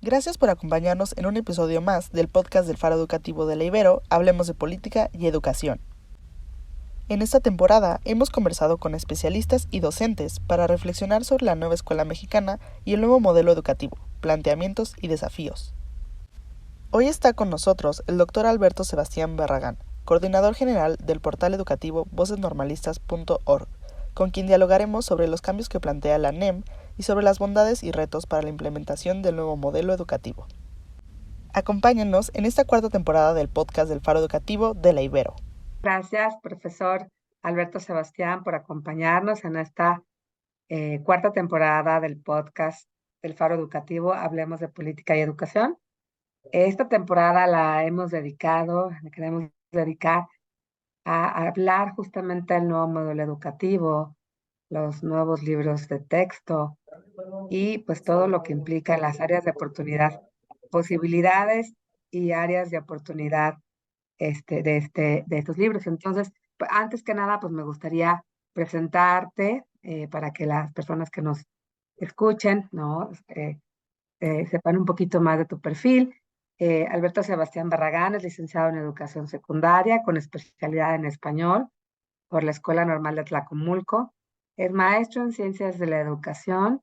Gracias por acompañarnos en un episodio más del podcast del Faro Educativo de la Ibero, Hablemos de Política y Educación. En esta temporada hemos conversado con especialistas y docentes para reflexionar sobre la nueva escuela mexicana y el nuevo modelo educativo, planteamientos y desafíos. Hoy está con nosotros el doctor Alberto Sebastián Barragán, coordinador general del portal educativo vocesnormalistas.org, con quien dialogaremos sobre los cambios que plantea la NEM y sobre las bondades y retos para la implementación del nuevo modelo educativo. Acompáñennos en esta cuarta temporada del podcast del Faro Educativo de la Ibero. Gracias, profesor Alberto Sebastián, por acompañarnos en esta cuarta temporada del podcast del Faro Educativo, Hablemos de Política y Educación. Esta temporada la queremos dedicar a hablar justamente del nuevo modelo educativo, los nuevos libros de texto y pues todo lo que implica las áreas de oportunidad, posibilidades y áreas de oportunidad de estos libros. Entonces, antes que nada, pues me gustaría presentarte para que las personas que nos escuchen, ¿no? Sepan un poquito más de tu perfil. Alberto Sebastián Barragán es licenciado en Educación Secundaria con especialidad en Español por la Escuela Normal de Tlacomulco. Es maestro en Ciencias de la Educación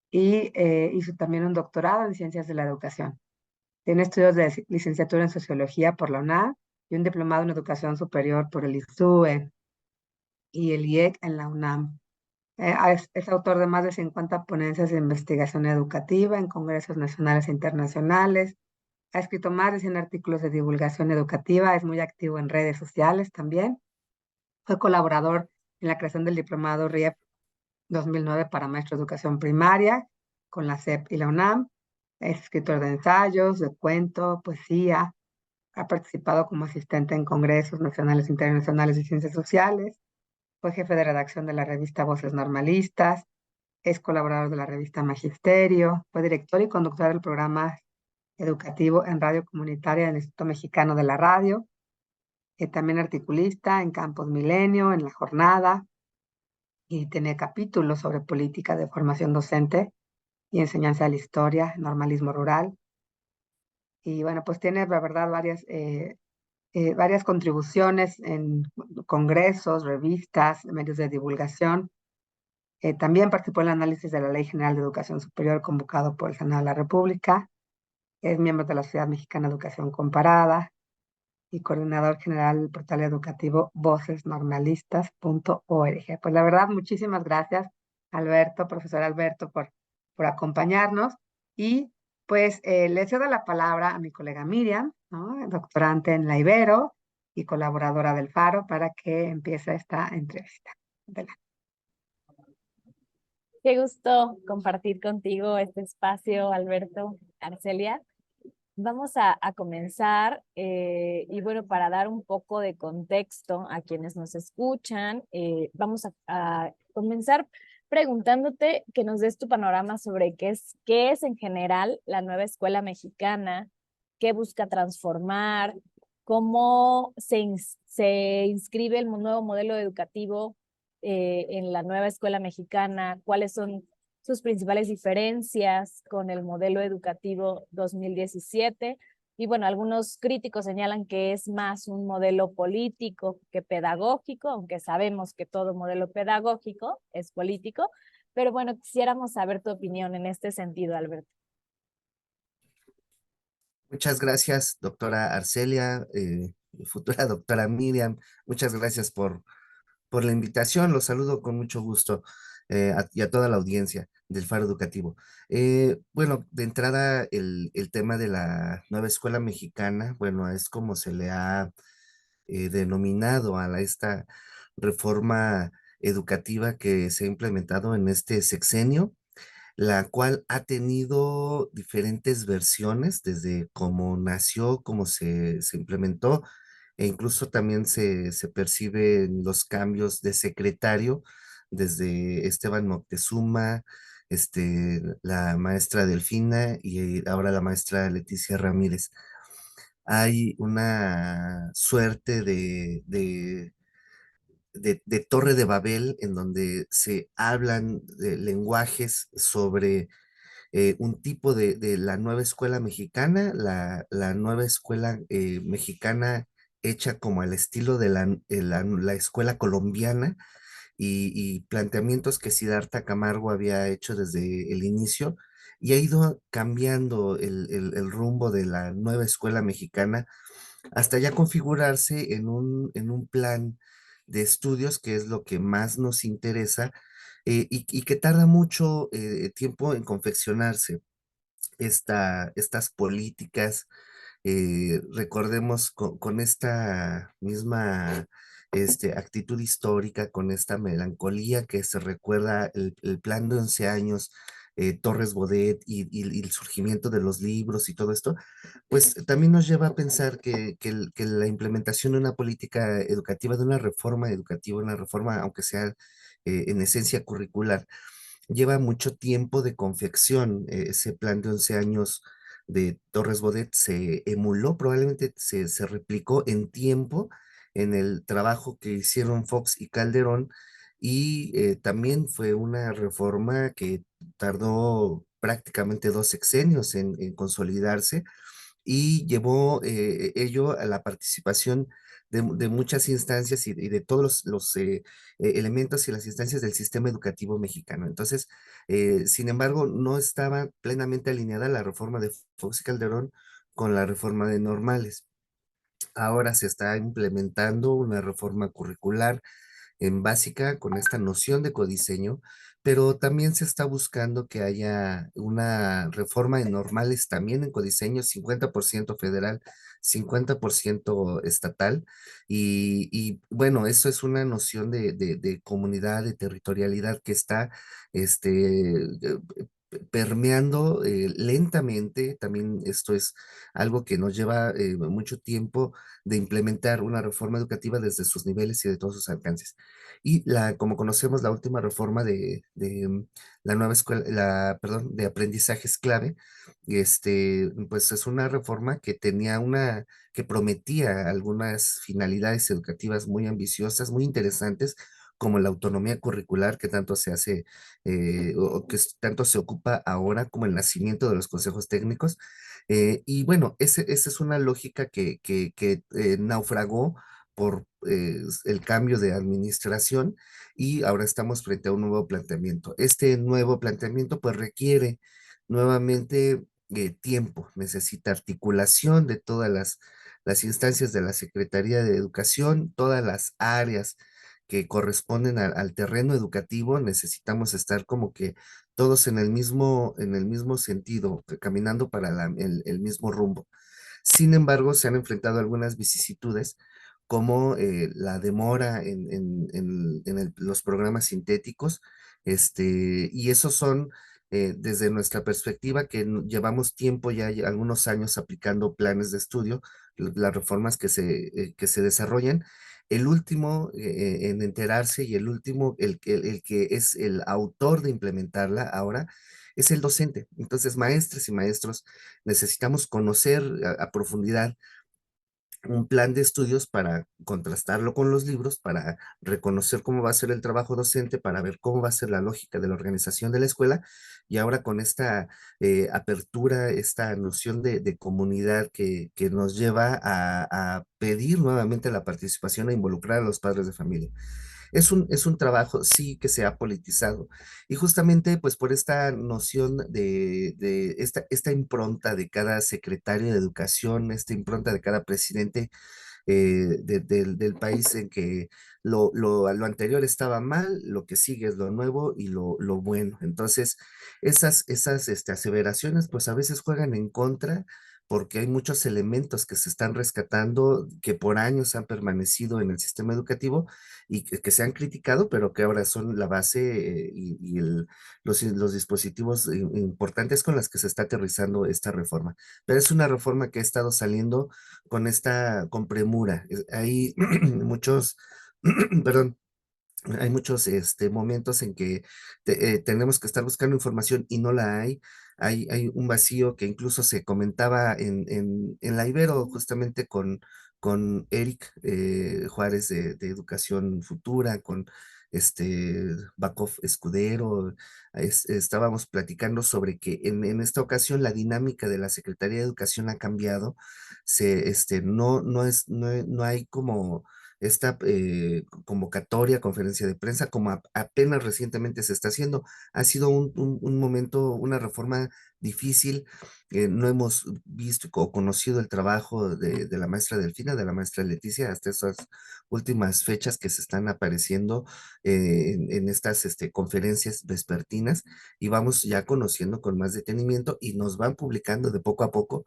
y hizo también un doctorado en Ciencias de la Educación. Tiene estudios de licenciatura en Sociología por la UNAM y un diplomado en Educación Superior por el ISUE y el IEC en la UNAM. Es autor de más de 50 ponencias de investigación educativa en congresos nacionales e internacionales. Ha escrito más de 100 artículos de divulgación educativa. Es muy activo en redes sociales también. Fue colaborador en la creación del diplomado RIEP 2009 para maestro de educación primaria con la SEP y la UNAM. Es escritor de ensayos, de cuento, poesía. Ha participado como asistente en congresos nacionales e internacionales de ciencias sociales. Fue jefe de redacción de la revista Voces Normalistas. Es colaborador de la revista Magisterio. Fue director y conductor del programa educativo en radio comunitaria del Instituto Mexicano de la Radio. También articulista en Campus Milenio, en La Jornada. Y tiene capítulos sobre política de formación docente y enseñanza de la historia, normalismo rural. Y bueno, pues tiene, la verdad, varias contribuciones en congresos, revistas, medios de divulgación. También participó en el análisis de la Ley General de Educación Superior convocado por el Senado de la República. Es miembro de la Sociedad Mexicana de Educación Comparada y coordinador general del portal educativo vocesnormalistas.org. Pues la verdad, muchísimas gracias, Alberto, profesor Alberto, por acompañarnos. Y pues le cedo la palabra a mi colega Miriam, ¿no? Doctorante en la Ibero y colaboradora del Faro, para que empiece esta entrevista. Adelante. Qué gusto compartir contigo este espacio, Alberto, Arcelia. Vamos a comenzar y bueno, para dar un poco de contexto a quienes nos escuchan, vamos a comenzar preguntándote que nos des tu panorama sobre qué es en general la nueva escuela mexicana, qué busca transformar, cómo se inscribe el nuevo modelo educativo en la nueva escuela mexicana, cuáles son sus principales diferencias con el modelo educativo 2017. Y bueno, algunos críticos señalan que es más un modelo político que pedagógico, aunque sabemos que todo modelo pedagógico es político. Pero bueno, quisiéramos saber tu opinión en este sentido, Alberto. Muchas gracias, doctora Arcelia, futura doctora Miriam. Muchas gracias por la invitación. Los saludo con mucho gusto y a toda la audiencia del Faro Educativo. Bueno, de entrada, el tema de la nueva escuela mexicana, bueno, es como se le ha denominado a esta reforma educativa que se ha implementado en este sexenio, la cual ha tenido diferentes versiones desde cómo nació, cómo se implementó, e incluso también se perciben los cambios de secretario desde Esteban Moctezuma, la maestra Delfina y ahora la maestra Leticia Ramírez. Hay una suerte de Torre de Babel en donde se hablan de lenguajes sobre un tipo de la nueva escuela mexicana, la nueva escuela mexicana hecha como al estilo de la escuela colombiana y planteamientos que Siddhartha Camargo había hecho desde el inicio y ha ido cambiando el rumbo de la nueva escuela mexicana hasta ya configurarse en un plan de estudios que es lo que más nos interesa y que tarda mucho tiempo en confeccionarse estas políticas. Recordemos con esta misma actitud histórica, con esta melancolía que se recuerda el plan de 11 años, Torres Bodet y el surgimiento de los libros y todo esto, pues también nos lleva a pensar que la implementación de una política educativa, de una reforma educativa, una reforma, aunque sea en esencia curricular, lleva mucho tiempo de confección. Ese plan de 11 años de Torres Bodet se emuló, probablemente se replicó en tiempo en el trabajo que hicieron Fox y Calderón, y también fue una reforma que tardó prácticamente 2 sexenios en consolidarse y llevó ello a la participación de muchas instancias y de todos elementos y las instancias del sistema educativo mexicano. Entonces, sin embargo, no estaba plenamente alineada la reforma de Fox y Calderón con la reforma de Normales. Ahora se está implementando una reforma curricular en básica con esta noción de codiseño, pero también se está buscando que haya una reforma en normales también en codiseño, 50% federal, 50% estatal, bueno, eso es una noción de comunidad, de territorialidad que está permeando lentamente. También esto es algo que nos lleva mucho tiempo de implementar una reforma educativa desde sus niveles y de todos sus alcances. Y como conocemos, la última reforma de la nueva escuela, perdón, de aprendizajes clave, pues es una reforma que que prometía algunas finalidades educativas muy ambiciosas, muy interesantes, como la autonomía curricular que tanto se hace, o que tanto se ocupa ahora, como el nacimiento de los consejos técnicos. Y bueno, esa es una lógica que naufragó por el cambio de administración y ahora estamos frente a un nuevo planteamiento. Este nuevo planteamiento pues requiere nuevamente tiempo, necesita articulación de todas las instancias de la Secretaría de Educación, todas las áreas que corresponden al terreno educativo. Necesitamos estar como que todos en el mismo sentido, caminando para el mismo rumbo. Sin embargo, se han enfrentado algunas vicisitudes como la demora en los programas sintéticos, y esos son, desde nuestra perspectiva, que llevamos tiempo ya, algunos años aplicando planes de estudio, las reformas que se desarrollan. El último en enterarse y el último, el que es el autor de implementarla ahora, es el docente. Entonces, maestras y maestros, necesitamos conocer a profundidad un plan de estudios para contrastarlo con los libros, para reconocer cómo va a ser el trabajo docente, para ver cómo va a ser la lógica de la organización de la escuela. Y ahora con esta apertura, esta noción de comunidad que nos lleva a pedir nuevamente la participación, a involucrar a los padres de familia. Es un trabajo, sí, que se ha politizado. Y justamente, pues por esta noción de esta impronta de cada secretario de educación, esta impronta de cada presidente del país, en que lo anterior estaba mal, lo que sigue es lo nuevo y lo bueno. Entonces, esas aseveraciones, pues a veces juegan en contra, porque hay muchos elementos que se están rescatando, que por años han permanecido en el sistema educativo y que se han criticado, pero que ahora son la base los dispositivos importantes con los que se está aterrizando esta reforma. Pero es una reforma que ha estado saliendo con premura. Hay muchos, perdón, hay muchos momentos en que tenemos que estar buscando información y no la hay. Hay un vacío que incluso se comentaba en la Ibero, justamente con Eric Juárez de Educación Futura, con Bakov Escudero, estábamos platicando sobre que en esta ocasión la dinámica de la Secretaría de Educación ha cambiado. No hay como esta convocatoria, conferencia de prensa, como apenas recientemente se está haciendo. Ha sido un momento, una reforma difícil. No hemos visto o conocido el trabajo de la maestra Delfina, de la maestra Leticia, hasta esas últimas fechas que se están apareciendo en estas conferencias vespertinas, y vamos ya conociendo con más detenimiento y nos van publicando de poco a poco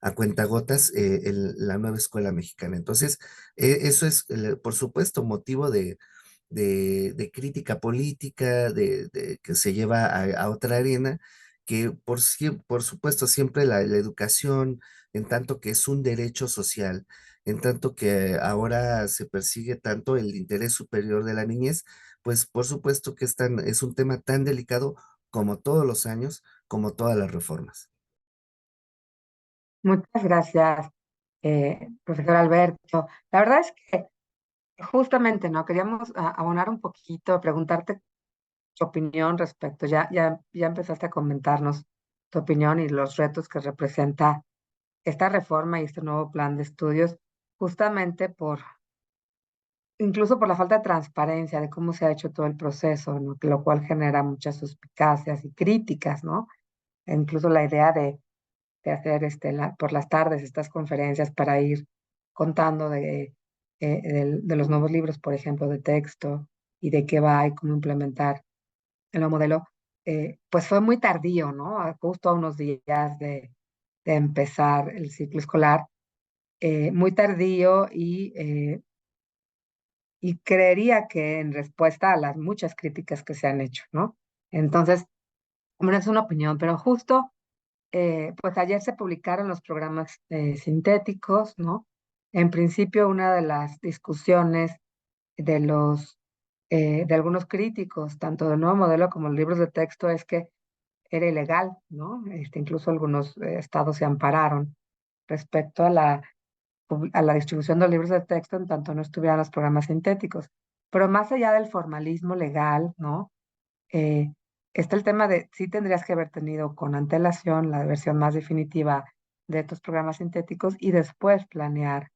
a cuentagotas la nueva escuela mexicana. Entonces, eso es, por supuesto, motivo de crítica política, que se lleva a otra arena, que por supuesto siempre la educación, en tanto que es un derecho social, en tanto que ahora se persigue tanto el interés superior de la niñez, pues por supuesto que es un tema tan delicado como todos los años, como todas las reformas. Muchas gracias, profesor Alberto. La verdad es que justamente, ¿no? Queríamos abonar un poquito, preguntarte tu opinión respecto, ya empezaste a comentarnos tu opinión y los retos que representa esta reforma y este nuevo plan de estudios, justamente incluso por la falta de transparencia de cómo se ha hecho todo el proceso, ¿no? Lo cual genera muchas suspicacias y críticas, ¿no? E incluso la idea de hacer por las tardes estas conferencias para ir contando de los nuevos libros, por ejemplo, de texto y de qué va y cómo implementar el nuevo modelo, pues fue muy tardío, ¿no? Justo a unos días de empezar el ciclo escolar, muy tardío y creería que en respuesta a las muchas críticas que se han hecho, ¿no? Entonces, bueno, es una opinión, pero justo pues ayer se publicaron los programas sintéticos, ¿no? En principio, una de las discusiones de de algunos críticos, tanto del nuevo modelo como los libros de texto, es que era ilegal, ¿no? Incluso algunos estados se ampararon respecto a a la distribución de libros de texto en tanto no estuvieran los programas sintéticos. Pero más allá del formalismo legal, ¿no? eh, Está el tema de si tendrías que haber tenido con antelación la versión más definitiva de estos programas sintéticos y después planear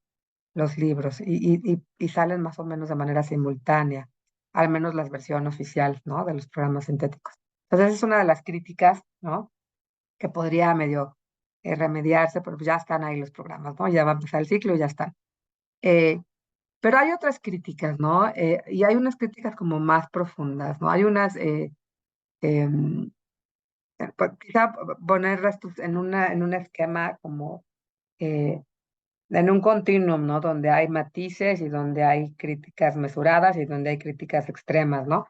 los libros y salen más o menos de manera simultánea, al menos la versión oficial, ¿no? De los programas sintéticos. Entonces es una de las críticas, ¿no? Que podría medio remediarse, pero ya están ahí los programas, ¿no? Ya va a empezar el ciclo y ya están. Eh, pero hay otras críticas, ¿no? Y hay unas críticas como más profundas, ¿no? Hay unas em, pues, quizá ponerlas en en un esquema como eh, en un continuum, ¿no? Donde hay matices y donde hay críticas mesuradas y donde hay críticas extremas, ¿no?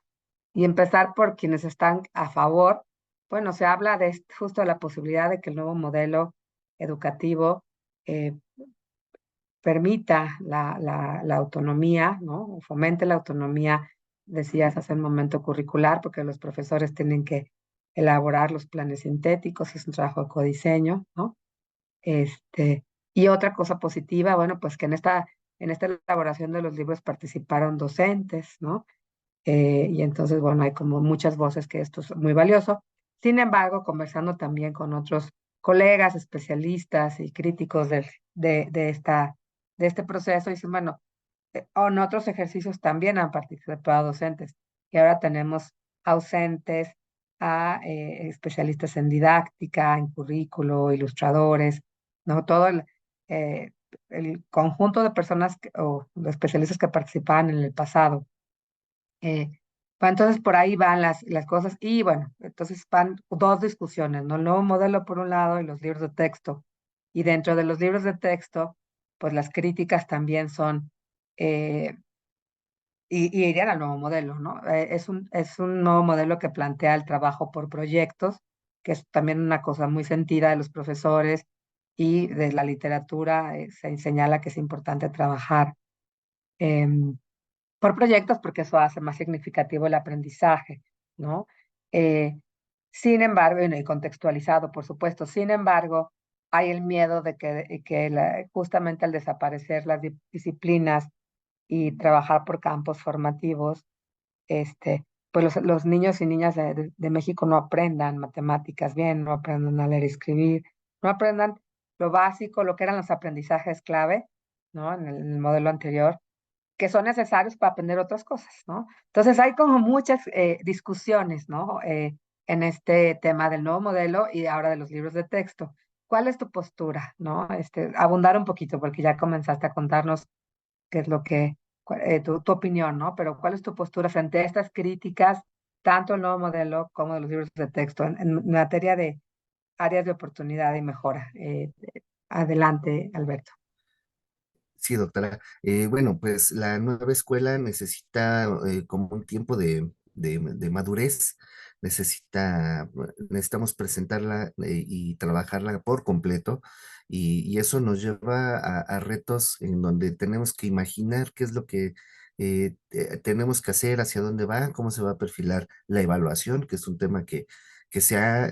Y empezar por quienes están a favor. Bueno, se habla de justo de la posibilidad de que el nuevo modelo educativo eh, permita la autonomía, ¿no? Fomente la autonomía, decías hace un momento, curricular, porque los profesores tienen que elaborar los planes sintéticos, es un trabajo de codiseño, ¿no? Y otra cosa positiva, bueno, pues que en esta elaboración de los libros participaron docentes, ¿no? Y entonces, bueno, hay como muchas voces que esto es muy valioso. Sin embargo, conversando también con otros colegas, especialistas y críticos de este proceso, dicen, bueno, en otros ejercicios también han participado docentes. Y ahora tenemos ausentes a especialistas en didáctica, en currículo, ilustradores, ¿no? Eh, el conjunto de personas o de especialistas que participaban en el pasado. Eh, pues entonces por ahí van las cosas y bueno, entonces van dos discusiones, ¿no? El nuevo modelo por un lado y los libros de texto. Y dentro de los libros de texto, pues las críticas también son, eh, y irían al nuevo modelo, ¿no? Es un nuevo modelo que plantea el trabajo por proyectos, que es también una cosa muy sentida de los profesores y de la literatura, se señala que es importante trabajar. em, por proyectos porque eso hace más significativo el aprendizaje, ¿no? Eh, Sin embargo, y contextualizado, por supuesto, sin embargo, hay el miedo de que justamente al desaparecer las disciplinas y trabajar por campos formativos, pues los niños y niñas de México no aprendan matemáticas bien, no aprendan a leer y escribir, no aprendan lo básico, lo que eran los aprendizajes clave, ¿no? En el modelo anterior, que son necesarios para aprender otras cosas, ¿no? Entonces hay como muchas discusiones, ¿no? En este tema del nuevo modelo y ahora de los libros de texto. ¿Cuál es tu postura, no? Abundar un poquito, porque ya comenzaste a contarnos qué es lo que, tu opinión, ¿no? Pero ¿cuál es tu postura frente a estas críticas, tanto del nuevo modelo como de los libros de texto, en materia de áreas de oportunidad y mejora? Adelante, Alberto. Sí, doctora. Bueno, pues la nueva escuela necesita como un tiempo de madurez, necesitamos presentarla y trabajarla por completo, y eso nos lleva a retos en donde tenemos que imaginar qué es lo que tenemos que hacer, hacia dónde va, cómo se va a perfilar la evaluación, que es un tema que se ha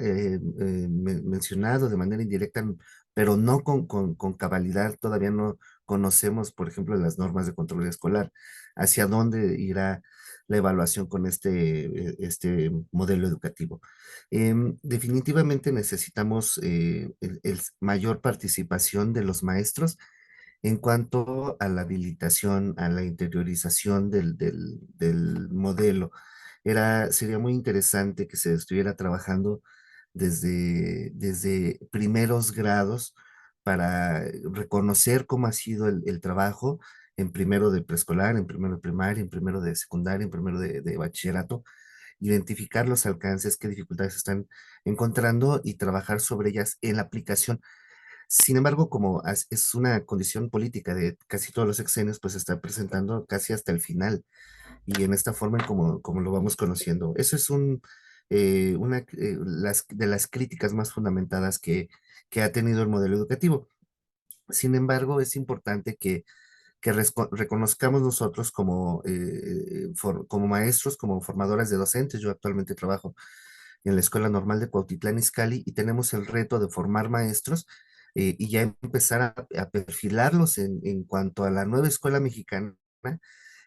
mencionado de manera indirecta, pero no con cabalidad, todavía no conocemos, por ejemplo, las normas de control escolar, hacia dónde irá la evaluación con este modelo educativo. Definitivamente necesitamos el mayor participación de los maestros en cuanto a la habilitación, a la interiorización del modelo. Sería muy interesante que se estuviera trabajando desde primeros grados para reconocer cómo ha sido el trabajo en primero de preescolar, en primero de primaria, en primero de secundaria, en primero de bachillerato, identificar los alcances, qué dificultades están encontrando y trabajar sobre ellas en la aplicación. Sin embargo, como es una condición política de casi todos los sexenios, pues se está presentando casi hasta el final y en esta forma en como lo vamos conociendo. Eso es de las críticas más fundamentadas que ha tenido el modelo educativo. Sin embargo, es importante que reconozcamos nosotros como maestros, como formadores de docentes. Yo actualmente trabajo en la Escuela Normal de Cuautitlán Izcalli y tenemos el reto de formar maestros y ya empezar a perfilarlos en cuanto a la nueva escuela mexicana.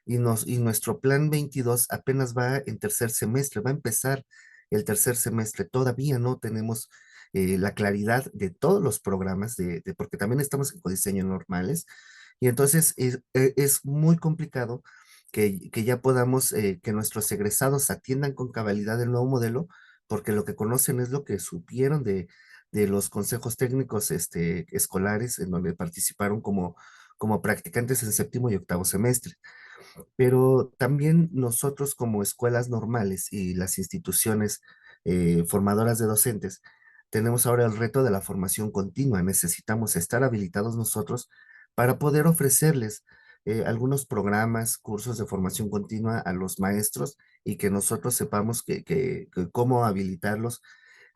Y nuestro plan 22 apenas va en tercer semestre, va a empezar el tercer semestre. Todavía no tenemos la claridad de todos los programas, porque también estamos en codiseño normales, y entonces es muy complicado que ya podamos, que nuestros egresados atiendan con cabalidad el nuevo modelo, porque lo que conocen es lo que supieron de los consejos técnicos escolares en donde participaron como practicantes en séptimo y octavo semestre. Pero también nosotros como escuelas normales y las instituciones formadoras de docentes, tenemos ahora el reto de la formación continua. Necesitamos estar habilitados nosotros para poder ofrecerles algunos programas, cursos de formación continua a los maestros y que nosotros sepamos que cómo habilitarlos,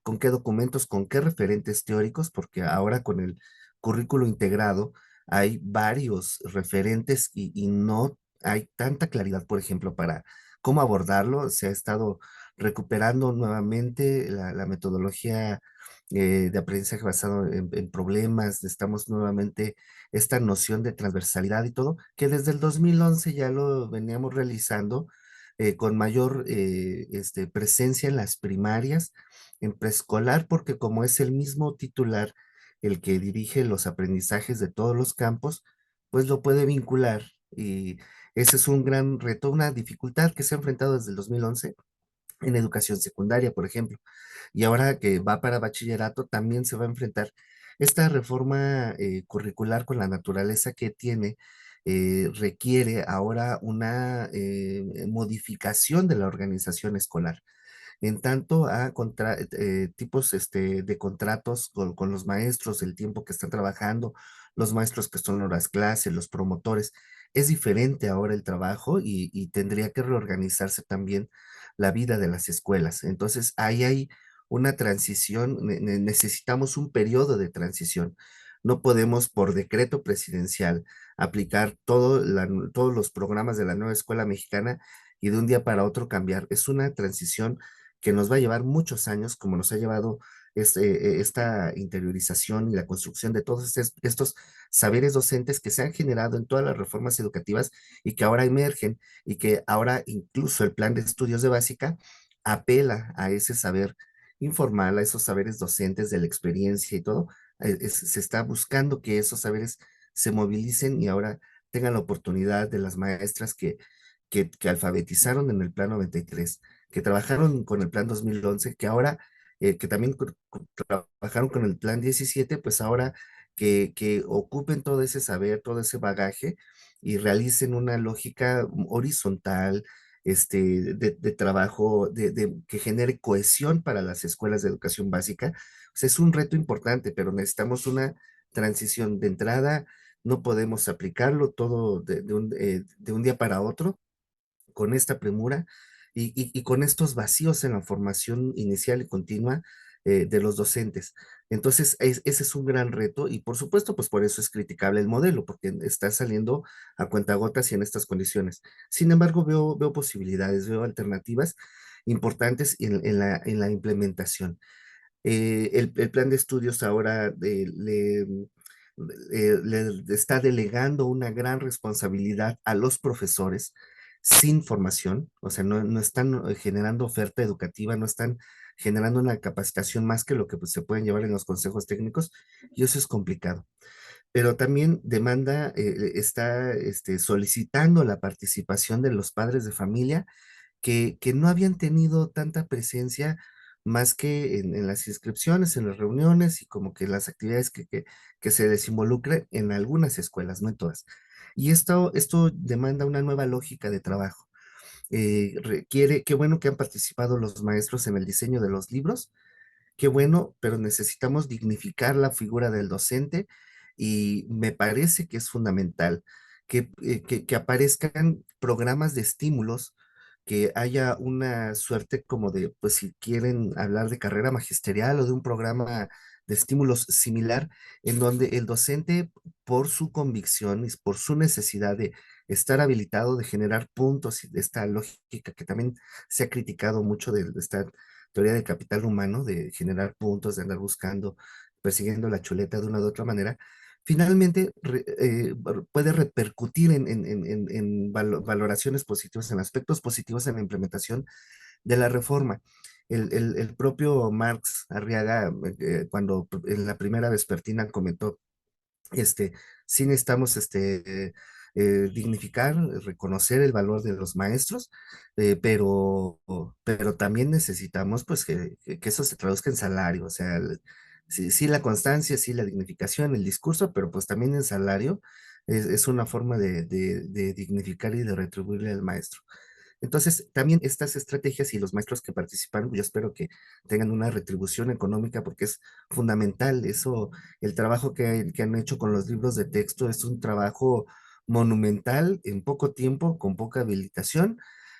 con qué documentos, con qué referentes teóricos, porque ahora con el currículo integrado hay varios referentes y no hay tanta claridad, por ejemplo, para cómo abordarlo. Se ha estado recuperando nuevamente la metodología de aprendizaje basado en problemas. Estamos nuevamente esta noción de transversalidad y todo, que desde el 2011 ya lo veníamos realizando con mayor presencia en las primarias, en preescolar, porque como es el mismo titular el que dirige los aprendizajes de todos los campos, pues lo puede vincular. Y ese es un gran reto, una dificultad que se ha enfrentado desde el 2011 en educación secundaria, por ejemplo. Y ahora que va para bachillerato, también se va a enfrentar esta reforma curricular con la naturaleza que tiene. Requiere ahora una modificación de la organización escolar en tanto a tipos de contratos con los maestros, el tiempo que están trabajando, los maestros que son horas clase, los promotores. Es diferente ahora el trabajo y tendría que reorganizarse también la vida de las escuelas. Entonces, ahí hay una transición, necesitamos un periodo de transición. No podemos por decreto presidencial aplicar todos los programas de la nueva escuela mexicana y de un día para otro cambiar. Es una transición que nos va a llevar muchos años, como nos ha llevado esta interiorización y la construcción de todos estos saberes docentes que se han generado en todas las reformas educativas y que ahora emergen y que ahora incluso el plan de estudios de básica apela a ese saber informal, a esos saberes docentes de la experiencia y todo. Se está buscando que esos saberes se movilicen y ahora tengan la oportunidad de las maestras que alfabetizaron en el plan 93, que trabajaron con el plan 2011, que ahora, que también trabajaron con el plan 17, pues ahora que ocupen todo ese saber, todo ese bagaje y realicen una lógica horizontal, de trabajo, que genere cohesión para las escuelas de educación básica. O sea, es un reto importante, pero necesitamos una transición de entrada. No podemos aplicarlo todo de un día para otro con esta premura y con estos vacíos en la formación inicial y continua de los docentes. Entonces, ese es un gran reto y por supuesto, pues por eso es criticable el modelo, porque está saliendo a cuentagotas y en estas condiciones. Sin embargo, veo posibilidades, veo alternativas importantes en la implementación. El plan de estudios ahora le está delegando una gran responsabilidad a los profesores sin formación, o sea, no están generando oferta educativa, no están generando una capacitación más que lo que pues, se pueden llevar en los consejos técnicos, y eso es complicado. Pero también demanda, está solicitando la participación de los padres de familia que no habían tenido tanta presencia más que en las inscripciones, en las reuniones y como que las actividades que se les involucran en algunas escuelas, no en todas. Y esto demanda una nueva lógica de trabajo. Requiere, qué bueno que han participado los maestros en el diseño de los libros, qué bueno, pero necesitamos dignificar la figura del docente y me parece que es fundamental que aparezcan programas de estímulos, que haya una suerte como de, pues si quieren hablar de carrera magisterial o de un programa de estímulos similar, en donde el docente, por su convicción y por su necesidad de estar habilitado, de generar puntos y de esta lógica que también se ha criticado mucho de esta teoría del capital humano, de generar puntos, de andar buscando, persiguiendo la chuleta de una u otra manera, finalmente puede repercutir en valoraciones positivas, en aspectos positivos en la implementación de la reforma. El propio Marx Arriaga, cuando en la primera vespertina comentó este, sí necesitamos dignificar, reconocer el valor de los maestros, pero también necesitamos pues que eso se traduzca en salario, o sea, sí, sí la constancia, sí la dignificación, el discurso, pero pues también el salario es una forma de dignificar y de retribuirle al maestro. Entonces, también estas estrategias y los maestros que participaron, yo espero que tengan una retribución económica porque es fundamental. Eso, el trabajo que han hecho con los libros de texto es un trabajo monumental en poco tiempo, con poca habilitación,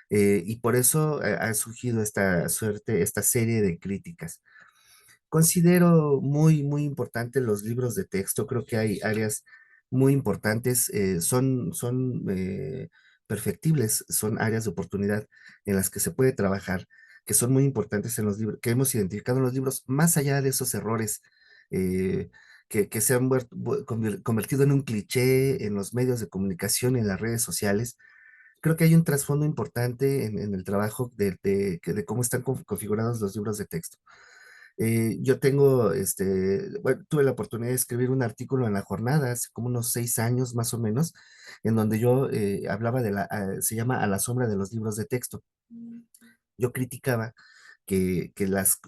y por eso ha surgido esta suerte, esta serie de críticas. Considero muy importante los libros de texto, creo que hay áreas muy importantes, son perfectibles, son áreas de oportunidad en las que se puede trabajar, que son muy importantes en los libros, que hemos identificado en los libros, más allá de esos errores eh, que se han convertido en un cliché en los medios de comunicación y en las redes sociales. Creo que hay un trasfondo importante en el trabajo de cómo están configurados los libros de texto. Yo tengo, bueno, tuve la oportunidad de escribir un artículo en La Jornada hace como unos 6 años más o menos, en donde yo hablaba se llama A la sombra de los libros de texto. Yo criticaba que las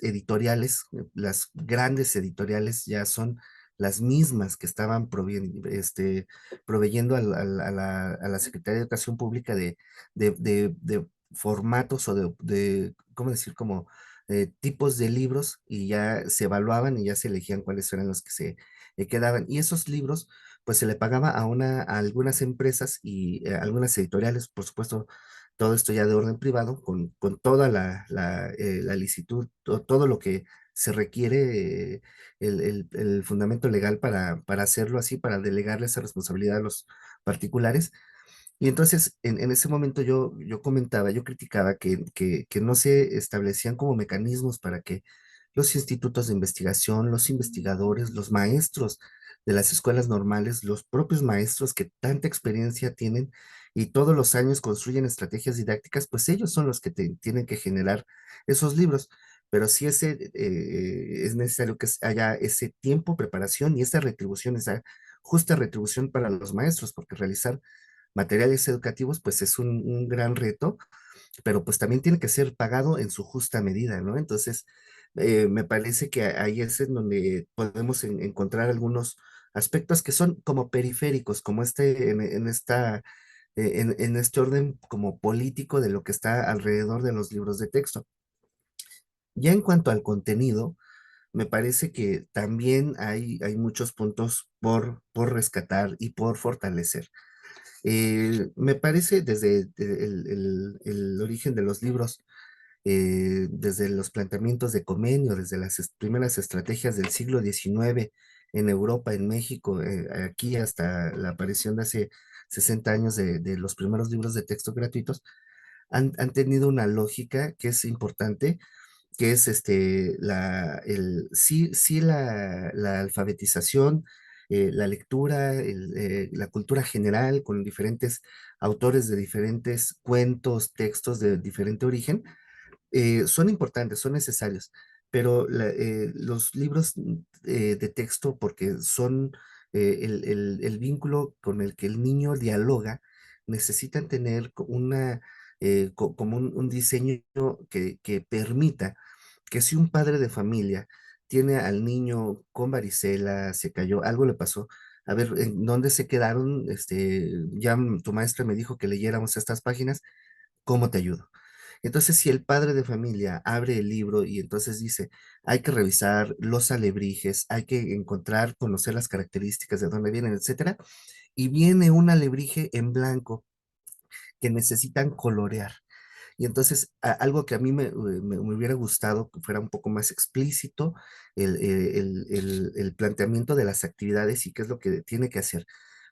editoriales, las grandes editoriales ya son las mismas que estaban proveyendo a la Secretaría de Educación Pública de formatos o ¿cómo decir? Como tipos de libros y ya se evaluaban y ya se elegían cuáles eran los que se quedaban. Y esos libros, pues se le pagaba a algunas empresas y algunas editoriales, por supuesto, todo esto ya de orden privado, con toda la licitud, todo lo que se requiere, el fundamento legal para hacerlo así, para delegarle esa responsabilidad a los particulares. Y entonces, en ese momento yo comentaba, yo criticaba que no se establecían como mecanismos para que los institutos de investigación, los investigadores, los maestros de las escuelas normales, los propios maestros que tanta experiencia tienen y todos los años construyen estrategias didácticas, pues ellos son los que tienen que generar esos libros. Pero sí es necesario que haya ese tiempo, preparación y esa retribución, esa justa retribución para los maestros, porque realizar materiales educativos, pues es un gran reto, pero pues también tiene que ser pagado en su justa medida, ¿no? Entonces, me parece que ahí es en donde podemos encontrar algunos aspectos que son como periféricos, como en este orden como político de lo que está alrededor de los libros de texto. Ya en cuanto al contenido, me parece que también hay muchos puntos por rescatar y por fortalecer. Me parece desde el origen de los libros, desde los planteamientos de Comenio, desde las primeras estrategias del siglo XIX en Europa, en México, aquí hasta la aparición de hace 60 años de los primeros libros de texto gratuitos, han tenido una lógica que es importante, que es sí la alfabetización, la lectura, la cultura general con diferentes autores de diferentes cuentos, textos de diferente origen, son importantes, son necesarios, pero los libros de texto, porque son el vínculo con el que el niño dialoga, necesitan tener como un diseño que permita que si un padre de familia tiene al niño con varicela, se cayó, algo le pasó, a ver, ¿en dónde se quedaron? Ya tu maestra me dijo que leyéramos estas páginas, ¿cómo te ayudo? Entonces, si el padre de familia abre el libro y entonces dice, hay que revisar los alebrijes, hay que encontrar, conocer las características de dónde vienen, etcétera, y viene un alebrije en blanco que necesitan colorear. Y entonces, algo que a mí me hubiera gustado que fuera un poco más explícito el planteamiento de las actividades y qué es lo que tiene que hacer.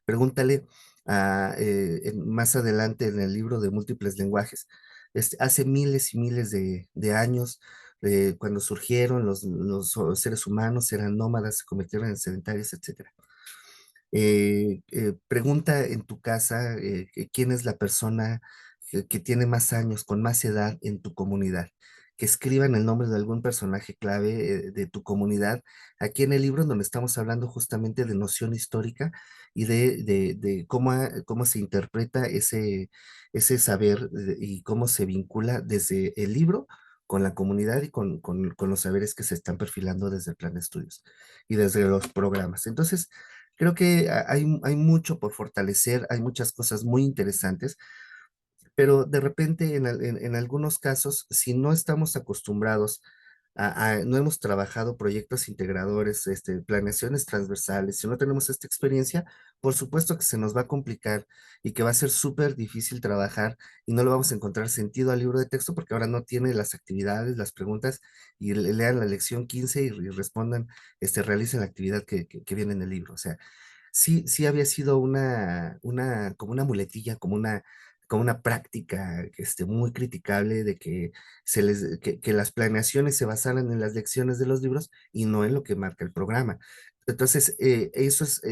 Pregúntale más adelante en el libro de múltiples lenguajes. Hace miles y miles de años, cuando surgieron los seres humanos, eran nómadas, se convirtieron en sedentarios, etcétera. Pregunta en tu casa quién es la persona que tiene más años, con más edad en tu comunidad. Que escriban el nombre de algún personaje clave de tu comunidad. Aquí en el libro en donde estamos hablando justamente de noción histórica y de cómo se interpreta ese saber y cómo se vincula desde el libro con la comunidad y con los saberes que se están perfilando desde el plan de estudios y desde los programas. Entonces, creo que hay mucho por fortalecer, hay muchas cosas muy interesantes, pero de repente en algunos casos, si no estamos acostumbrados no hemos trabajado proyectos integradores, planeaciones transversales, si no tenemos esta experiencia, por supuesto que se nos va a complicar y que va a ser súper difícil trabajar y no le vamos a encontrar sentido al libro de texto porque ahora no tiene las actividades, las preguntas y lean la lección 15 y respondan, realicen la actividad que viene en el libro. O sea, sí había sido como una muletilla, como una práctica muy criticable de que, que las planeaciones se basaran en las lecciones de los libros y no en lo que marca el programa. Entonces, eso es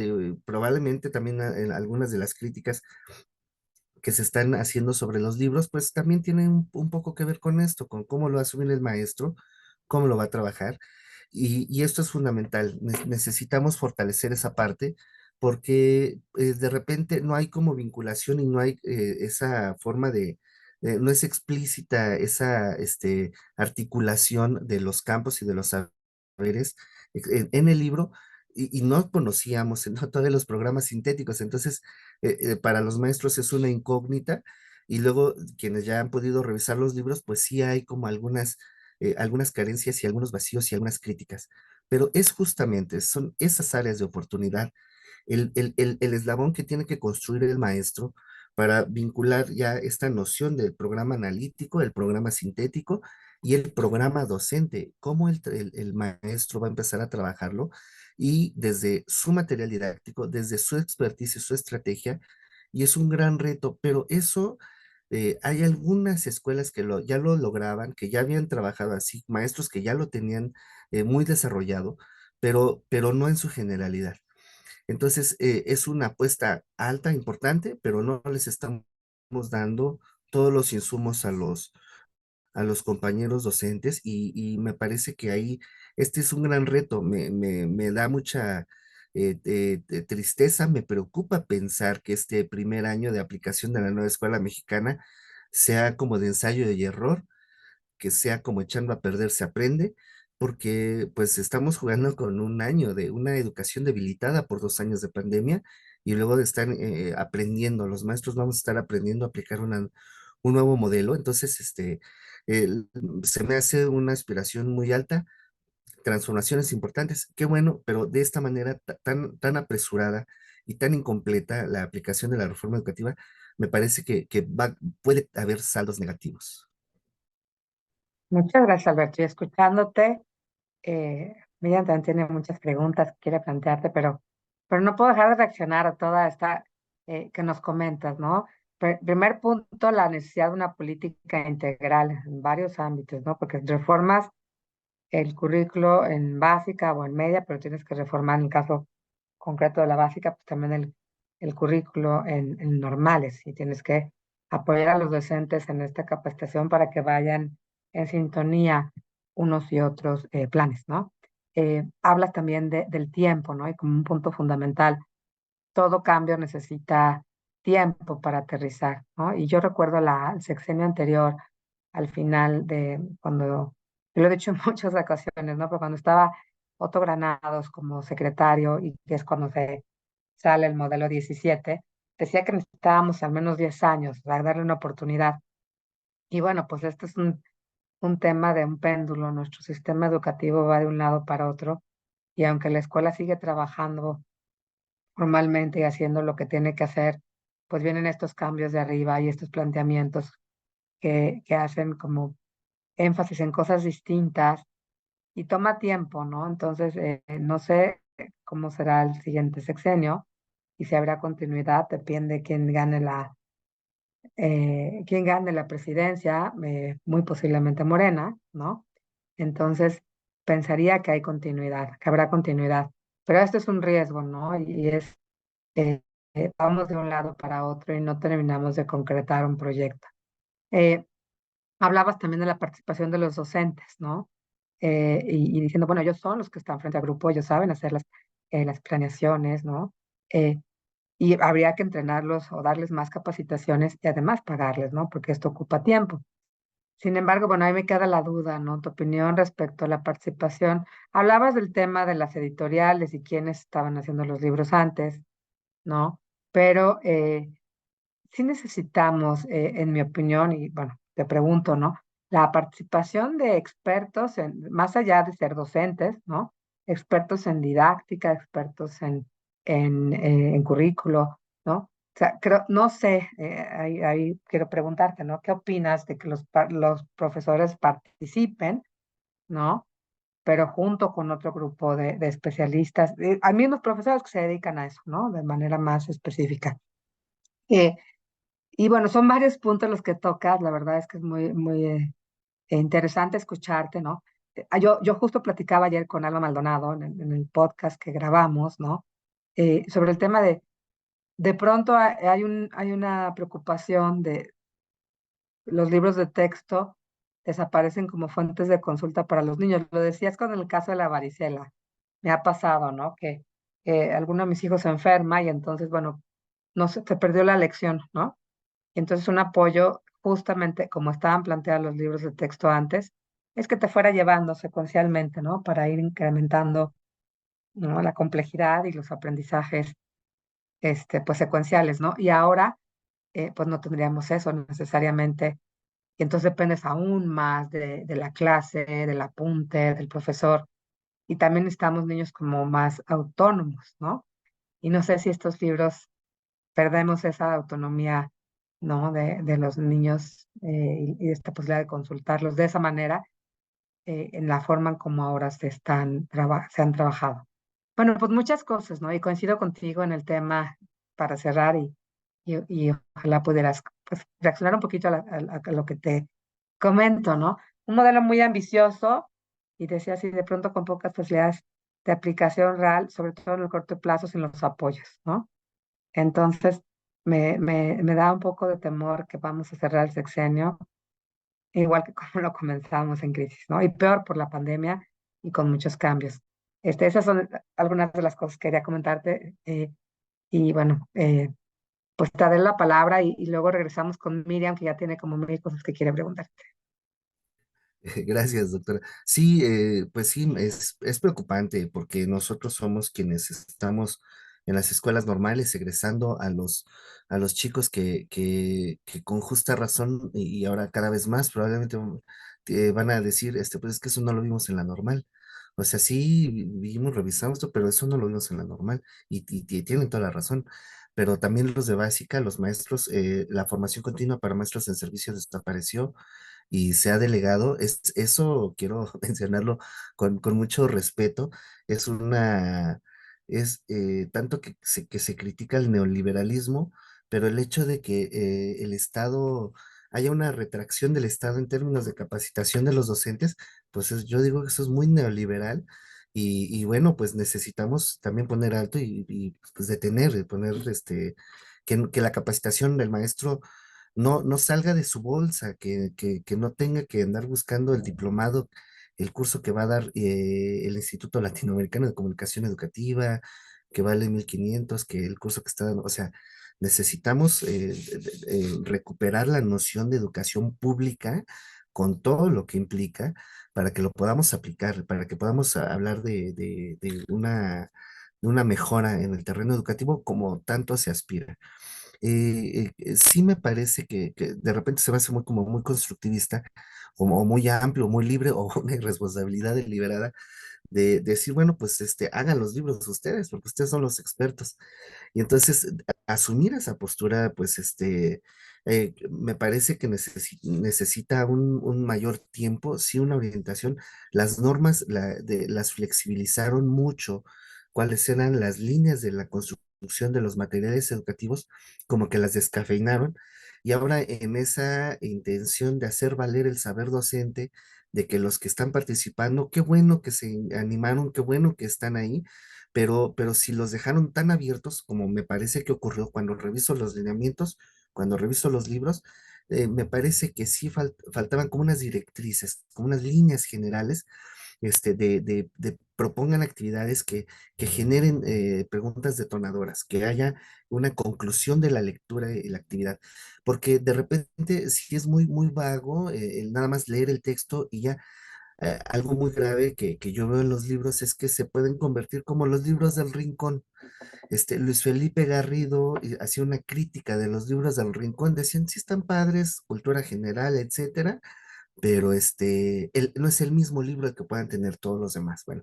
probablemente también en algunas de las críticas que se están haciendo sobre los libros, pues también tienen un poco que ver con esto, con cómo lo va a asumir el maestro, cómo lo va a trabajar. Y esto es fundamental. Necesitamos fortalecer esa parte porque de repente no hay como vinculación y no hay esa forma no es explícita esa articulación de los campos y de los saberes en el libro. Y no conocíamos ¿no? todos los programas sintéticos, entonces para los maestros es una incógnita y luego quienes ya han podido revisar los libros, pues sí hay como algunas carencias y algunos vacíos y algunas críticas, pero es justamente, son esas áreas de oportunidad, el eslabón que tiene que construir el maestro para vincular ya esta noción del programa analítico, el programa sintético y el programa docente, cómo el maestro va a empezar a trabajarlo y desde su material didáctico, desde su expertise y su estrategia, y es un gran reto, pero eso Hay algunas escuelas que ya lo lograban, que ya habían trabajado así, maestros que ya lo tenían muy desarrollado, pero no en su generalidad. Entonces, es una apuesta alta, importante, pero no les estamos dando todos los insumos a los compañeros docentes y me parece que ahí este es un gran reto. Me da mucha tristeza, me preocupa pensar que este primer año de aplicación de la nueva escuela mexicana sea como de ensayo y error, que sea como echando a perder se aprende, porque pues estamos jugando con un año de una educación debilitada por 2 años de pandemia y luego de estar aprendiendo, los maestros vamos a estar aprendiendo a aplicar un nuevo modelo. Entonces, se me hace una aspiración muy alta, transformaciones importantes, qué bueno, pero de esta manera tan apresurada y tan incompleta la aplicación de la reforma educativa, me parece que puede haber saldos negativos. Muchas gracias, Alberto. Y escuchándote, Miriam también tiene muchas preguntas que quiere plantearte, pero no puedo dejar de reaccionar a toda esta que nos comentas, ¿no? Primer punto, la necesidad de una política integral en varios ámbitos, ¿no? Porque reformas el currículo en básica o en media, pero tienes que reformar en el caso concreto de la básica, pues también el currículo en normales y tienes que apoyar a los docentes en esta capacitación para que vayan en sintonía unos y otros planes, ¿no? Hablas también del tiempo, ¿no? Y como un punto fundamental, todo cambio necesita tiempo para aterrizar, ¿no? Y yo recuerdo el sexenio anterior, al final de cuando, yo lo he dicho en muchas ocasiones, ¿no? Pero cuando estaba Otto Granados como secretario y que es cuando se sale el modelo 17, decía que necesitábamos al menos 10 años para darle una oportunidad. Y bueno, pues este es un tema de un péndulo. Nuestro sistema educativo va de un lado para otro y aunque la escuela sigue trabajando formalmente y haciendo lo que tiene que hacer, pues vienen estos cambios de arriba y estos planteamientos que hacen como énfasis en cosas distintas y toma tiempo, ¿no? Entonces, no sé cómo será el siguiente sexenio y si habrá continuidad, depende de quién gane la presidencia, muy posiblemente Morena, ¿no? Entonces, pensaría que hay continuidad, que habrá continuidad. Pero esto es un riesgo, ¿no? Y es, eh, vamos de un lado para otro y no terminamos de concretar un proyecto. Eh, Hablabas también de la participación de los docentes, ¿no? Y diciendo, bueno, ellos son los que están frente al grupo, ellos saben hacer las planeaciones, ¿no? Eh, y habría que entrenarlos o darles más capacitaciones y además pagarles, ¿no? Porque esto ocupa tiempo. Sin embargo, bueno, ahí me queda la duda, ¿no? Tu opinión respecto a la participación. Hablabas del tema de las editoriales y quiénes estaban haciendo los libros antes, ¿no? Pero sí necesitamos, en mi opinión, y bueno, te pregunto, ¿no? La participación de expertos, más allá de ser docentes, ¿no? Expertos en didáctica, expertos en currículo, ¿no? O sea, creo, no sé, ahí quiero preguntarte, ¿no? ¿Qué opinas de que los profesores participen, ¿no? Pero junto con otro grupo de especialistas, hay mismos profesores que se dedican a eso, ¿no? De manera más específica. Eh, y bueno, son varios puntos los que tocas, la verdad es que es muy interesante escucharte, ¿no? Yo justo platicaba ayer con Alma Maldonado en el podcast que grabamos, ¿no? Sobre el tema de pronto hay una preocupación de los libros de texto desaparecen como fuentes de consulta para los niños. Lo decías con el caso de la varicela. Me ha pasado, ¿no? Que alguno de mis hijos se enferma y entonces, bueno, no se perdió la lección, ¿no? Entonces, un apoyo, justamente como estaban planteados los libros de texto antes, es que te fuera llevando secuencialmente, ¿no? Para ir incrementando, ¿no? La complejidad y los aprendizajes, pues secuenciales, ¿no? Y ahora, pues no tendríamos eso necesariamente. Y entonces dependes aún más de la clase, del apunte, del profesor. Y también necesitamos niños como más autónomos, ¿no? Y no sé si estos libros perdemos esa autonomía, ¿no? De los niños y esta posibilidad de consultarlos de esa manera en la forma en como ahora se han trabajado. Bueno, pues muchas cosas, ¿no? Y coincido contigo en el tema para cerrar y ojalá pues, reaccionar un poquito a lo que te comento, ¿no? Un modelo muy ambicioso y decía así, de pronto con pocas posibilidades de aplicación real, sobre todo en el corto plazo, sin los apoyos, ¿no? Entonces, me da un poco de temor que vamos a cerrar el sexenio, igual que como lo comenzamos en crisis, ¿no? Y peor por la pandemia y con muchos cambios. Esas son algunas de las cosas que quería comentarte. Y bueno, pues te daré la palabra y luego regresamos con Miriam, que ya tiene como mil cosas que quiere preguntar. Gracias, doctora. Sí, pues sí, es preocupante porque nosotros somos quienes estamos en las escuelas normales egresando a los chicos que con justa razón y ahora cada vez más probablemente van a decir, pues es que eso no lo vimos en la normal. O sea, sí vimos, revisamos esto, pero eso no lo vimos en la normal y tienen toda la razón. Pero también los de básica, los maestros, la formación continua para maestros en servicio desapareció y se ha delegado, eso quiero mencionarlo con mucho respeto, es tanto que se critica el neoliberalismo, pero el hecho de que el Estado, haya una retracción del Estado en términos de capacitación de los docentes, pues yo digo que eso es muy neoliberal. Y bueno, pues necesitamos también poner alto pues detener, poner que la capacitación del maestro no salga de su bolsa, que no tenga que andar buscando el diplomado, el curso que va a dar el Instituto Latinoamericano de Comunicación Educativa, que vale 1,500, que el curso que está dando, o sea, necesitamos recuperar la noción de educación pública con todo lo que implica para que lo podamos aplicar, para que podamos hablar de una mejora en el terreno educativo como tanto se aspira. Sí me parece que de repente se va a hacer como muy constructivista, o muy amplio, muy libre, o una irresponsabilidad deliberada de decir, bueno, pues hagan los libros ustedes, porque ustedes son los expertos. Y entonces asumir esa postura, pues me parece que necesita un mayor tiempo, sí una orientación. Las normas las flexibilizaron mucho, cuáles eran las líneas de la construcción de los materiales educativos, como que las descafeinaron. Y ahora en esa intención de hacer valer el saber docente, de que los que están participando, qué bueno que se animaron, qué bueno que están ahí, pero si los dejaron tan abiertos como me parece que ocurrió cuando reviso los lineamientos, cuando reviso los libros, me parece que sí faltaban como unas directrices, como unas líneas generales, de propongan actividades que generen preguntas detonadoras, que haya una conclusión de la lectura y la actividad, porque de repente sí es muy vago el nada más leer el texto y ya. Algo muy grave que yo veo en los libros es que se pueden convertir como los libros del Rincón. Luis Felipe Garrido hacía una crítica de los libros del Rincón, decían, sí están padres, cultura general, etcétera, pero no es el mismo libro que puedan tener todos los demás. Bueno,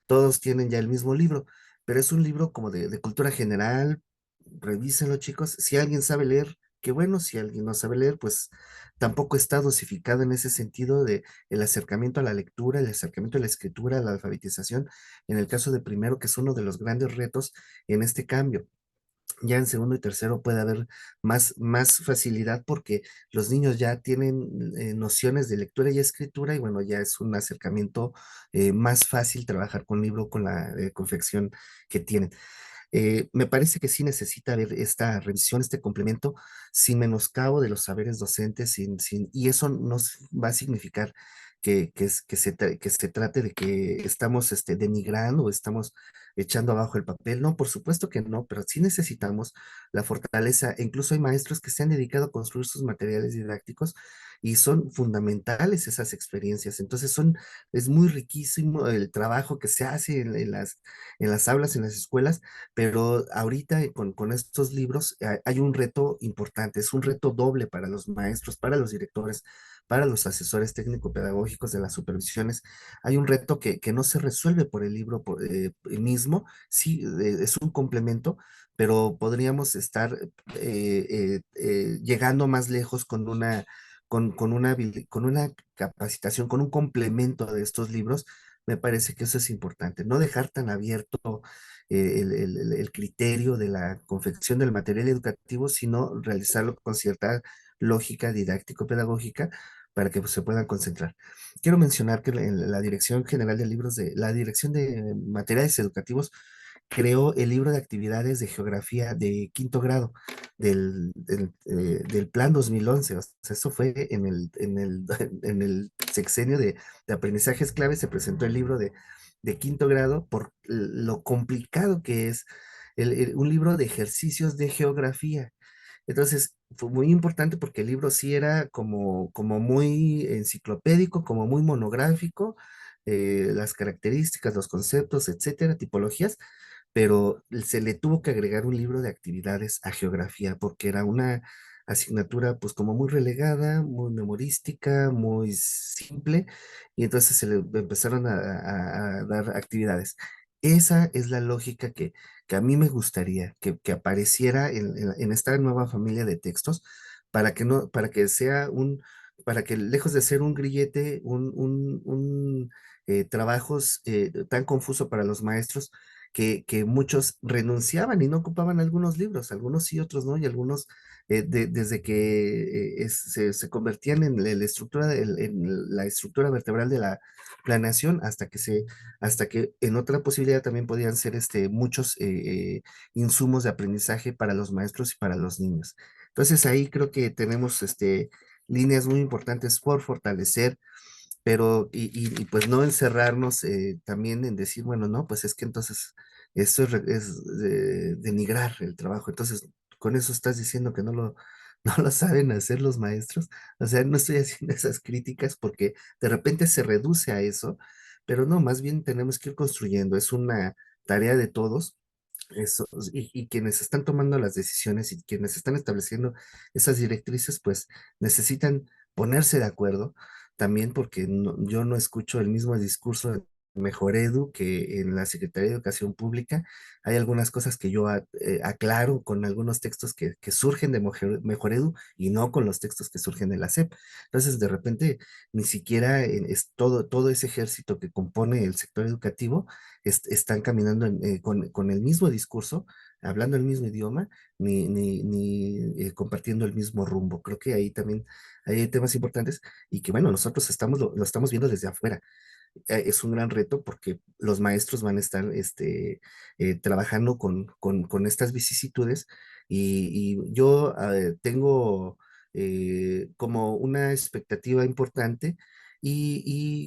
todos tienen ya el mismo libro, pero es un libro como de cultura general. Revísenlo, chicos. Si alguien sabe leer, qué bueno. Si alguien no sabe leer, pues tampoco está dosificado en ese sentido de el acercamiento a la lectura, el acercamiento a la escritura, a la alfabetización, en el caso de primero, que es uno de los grandes retos en este cambio. Ya en segundo y tercero puede haber más facilidad porque los niños ya tienen nociones de lectura y escritura y bueno, ya es un acercamiento más fácil trabajar con libro, con la confección que tienen. Me parece que sí necesita haber esta revisión, este complemento, sin menoscabo de los saberes docentes, y eso va a significar que se trate de que estamos denigrando o estamos echando abajo el papel. No, por supuesto que no, pero sí necesitamos la fortaleza. E incluso hay maestros que se han dedicado a construir sus materiales didácticos y son fundamentales esas experiencias. Entonces es muy riquísimo el trabajo que se hace en las aulas, en las escuelas, pero ahorita con estos libros hay un reto importante, es un reto doble para los maestros, para los directores, para los asesores técnico-pedagógicos de las supervisiones. Hay un reto que no se resuelve por el libro mismo, sí, es un complemento, pero podríamos estar llegando más lejos con una capacitación, con un complemento de estos libros Me parece que eso es importante, no dejar tan abierto el criterio de la confección del material educativo, sino realizarlo con cierta lógica didáctico-pedagógica para que pues, se puedan concentrar. Quiero mencionar que en la Dirección General de Libros la Dirección de Materiales Educativos creó el libro de actividades de geografía de quinto grado del Plan 2011. O sea, eso fue en el sexenio de aprendizajes clave, se presentó el libro de quinto grado por lo complicado que es un libro de ejercicios de geografía. Entonces, fue muy importante porque el libro sí era como muy enciclopédico, como muy monográfico, las características, los conceptos, etcétera, tipologías, pero se le tuvo que agregar un libro de actividades a geografía porque era una asignatura pues como muy relegada, muy memorística, muy simple, y entonces se le empezaron a dar actividades. Esa es la lógica que a mí me gustaría que apareciera en esta nueva familia de textos para que no, para que sea para que lejos de ser un grillete, trabajos tan confuso para los maestros, que muchos renunciaban y no ocupaban algunos libros, algunos sí, otros no, y algunos desde que se convertían en la estructura, en la estructura vertebral de la planeación hasta que en otra posibilidad también podían ser muchos insumos de aprendizaje para los maestros y para los niños. Entonces ahí creo que tenemos líneas muy importantes por fortalecer, pero y pues no encerrarnos también en decir, bueno, no, pues es que entonces esto es denigrar el trabajo. Entonces, con eso estás diciendo que no lo saben hacer los maestros. O sea, no estoy haciendo esas críticas porque de repente se reduce a eso, pero no, más bien tenemos que ir construyendo. Es una tarea de todos. Eso, y quienes están tomando las decisiones y quienes están estableciendo esas directrices, pues necesitan ponerse de acuerdo también porque yo no escucho el mismo discurso de Mejor Edu que en la Secretaría de Educación Pública. Hay algunas cosas que yo aclaro con algunos textos que surgen de Mejor Edu y no con los textos que surgen de la SEP. Entonces, de repente, ni siquiera es todo ese ejército que compone el sector educativo están caminando con el mismo discurso, hablando el mismo idioma, ni compartiendo el mismo rumbo. Creo que ahí también hay temas importantes y que, bueno, nosotros lo estamos viendo desde afuera. Es un gran reto porque los maestros van a estar trabajando con estas vicisitudes y yo tengo como una expectativa importante en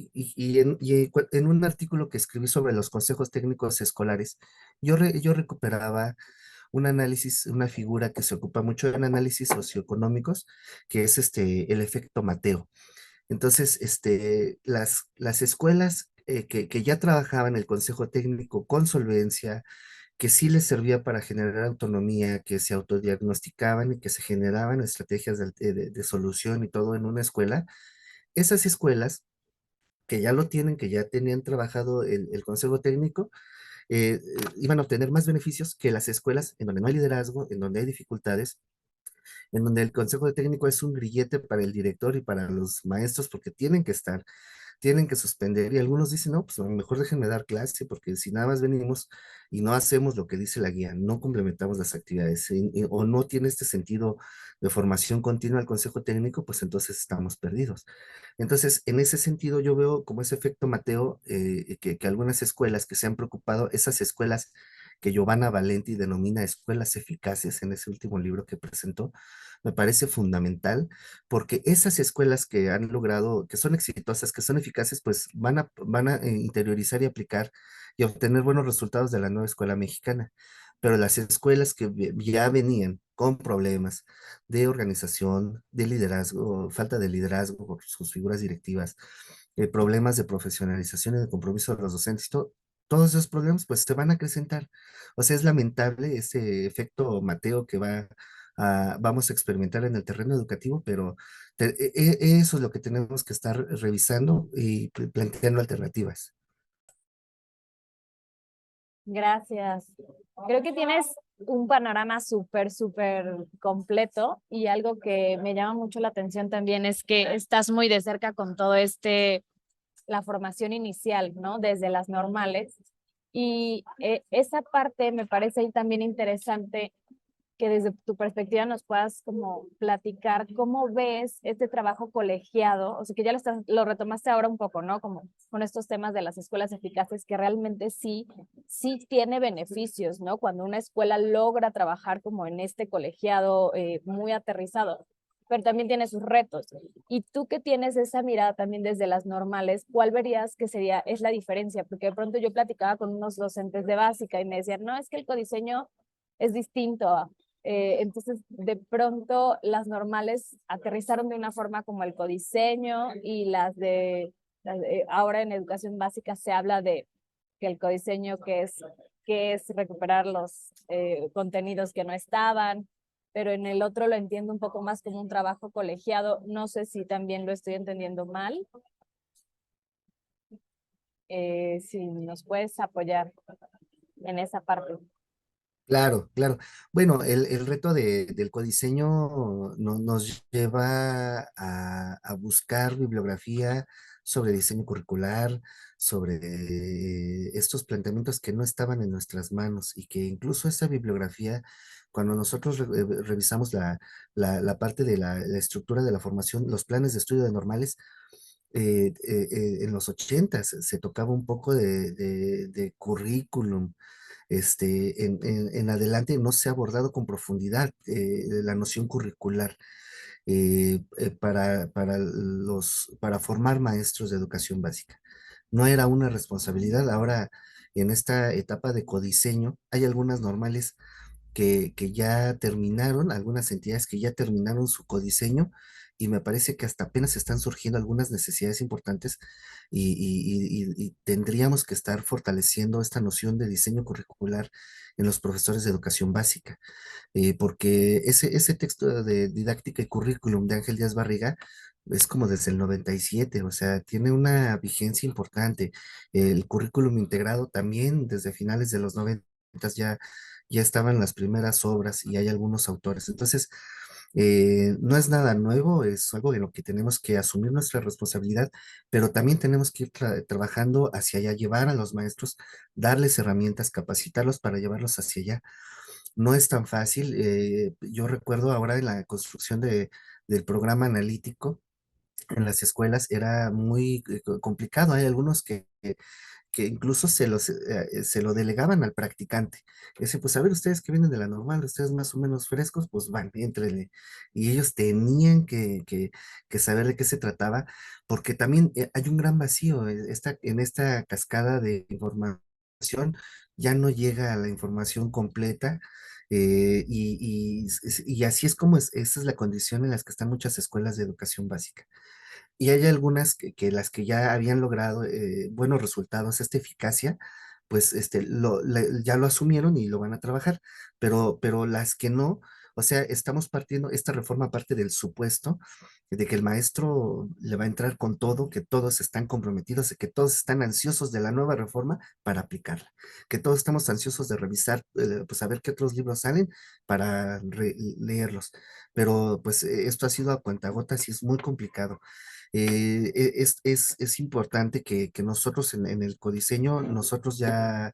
un artículo que escribí sobre los consejos técnicos escolares, yo recuperaba un análisis, una figura que se ocupa mucho en análisis socioeconómicos, que es el efecto Mateo. Entonces, las escuelas que ya trabajaban el consejo técnico con solvencia, que sí les servía para generar autonomía, que se autodiagnosticaban y que se generaban estrategias de solución y todo en una escuela, esas escuelas que ya lo tienen, que ya tenían trabajado el consejo técnico, iban a obtener más beneficios que las escuelas en donde no hay liderazgo, en donde hay dificultades, en donde el consejo técnico es un grillete para el director y para los maestros porque tienen que estar, tienen que suspender y algunos dicen, no, pues a lo mejor déjenme dar clase porque si nada más venimos y no hacemos lo que dice la guía, no complementamos las actividades o no tiene este sentido de formación continua al consejo técnico, pues entonces estamos perdidos. Entonces, en ese sentido yo veo como ese efecto Mateo, que algunas escuelas que se han preocupado, esas escuelas que Giovanna Valenti denomina escuelas eficaces en ese último libro que presentó, me parece fundamental porque esas escuelas que han logrado, que son exitosas, que son eficaces, pues van a interiorizar y aplicar y obtener buenos resultados de la nueva escuela mexicana. Pero las escuelas que ya venían con problemas de organización, de liderazgo, falta de liderazgo por sus figuras directivas, problemas de profesionalización y de compromiso de los docentes, todos esos problemas pues se van a acrecentar. O sea, es lamentable ese efecto Mateo que vamos a experimentar en el terreno educativo, pero eso es lo que tenemos que estar revisando y planteando alternativas. Gracias. Creo que tienes un panorama súper completo y algo que me llama mucho la atención también es que estás muy de cerca con todo este la formación inicial, ¿no? Desde las normales. Y esa parte me parece ahí también interesante que desde tu perspectiva nos puedas como platicar cómo ves este trabajo colegiado, o sea que ya lo retomaste ahora un poco, ¿no? Como con estos temas de las escuelas eficaces, que realmente sí tiene beneficios, ¿no? Cuando una escuela logra trabajar como en este colegiado muy aterrizado, pero también tiene sus retos. Y tú que tienes esa mirada también desde las normales, ¿cuál verías que es la diferencia? Porque de pronto yo platicaba con unos docentes de básica y me decían, no, es que el codiseño es distinto. Entonces, de pronto, las normales aterrizaron de una forma como el codiseño y ahora en educación básica se habla de que el codiseño que es recuperar los contenidos que no estaban, pero en el otro lo entiendo un poco más como un trabajo colegiado. No sé si también lo estoy entendiendo mal. Si nos puedes apoyar en esa parte. Claro, claro. Bueno, el reto del codiseño nos lleva a buscar bibliografía sobre diseño curricular, sobre estos planteamientos que no estaban en nuestras manos y que incluso esa bibliografía, cuando nosotros revisamos la parte de la estructura de la formación, los planes de estudio de normales, en los 80 se tocaba un poco de currículum. En adelante no se ha abordado con profundidad la noción curricular para formar maestros de educación básica. No era una responsabilidad. Ahora, en esta etapa de codiseño, hay algunas normales que ya terminaron, algunas entidades que ya terminaron su codiseño y me parece que hasta apenas están surgiendo algunas necesidades importantes y tendríamos que estar fortaleciendo esta noción de diseño curricular en los profesores de educación básica, porque ese texto de didáctica y currículum de Ángel Díaz Barriga es como desde el 97, o sea, tiene una vigencia importante. El currículum integrado también desde finales de los 90 ya estaban las primeras obras y hay algunos autores. Entonces, no es nada nuevo, es algo en lo que tenemos que asumir nuestra responsabilidad, pero también tenemos que ir trabajando hacia allá, llevar a los maestros, darles herramientas, capacitarlos para llevarlos hacia allá. No es tan fácil. Yo recuerdo ahora en la construcción del programa analítico en las escuelas era muy complicado. Hay algunos que incluso se lo delegaban al practicante. Dice, pues a ver, ustedes que vienen de la normal, ustedes más o menos frescos, pues van, éntrenle. Y ellos tenían que saber de qué se trataba, porque también hay un gran vacío en esta cascada de información, ya no llega a la información completa. Y así es como esa es la condición en las que están muchas escuelas de educación básica. Y hay algunas que las que ya habían logrado buenos resultados, esta eficacia, pues ya lo asumieron y lo van a trabajar, pero las que no, o sea, estamos partiendo, esta reforma parte del supuesto de que el maestro le va a entrar con todo, que todos están comprometidos, que todos están ansiosos de la nueva reforma para aplicarla, que todos estamos ansiosos de revisar, pues a ver qué otros libros salen para leerlos, pero pues esto ha sido a cuentagotas y es muy complicado. Es importante que nosotros en el codiseño, nosotros ya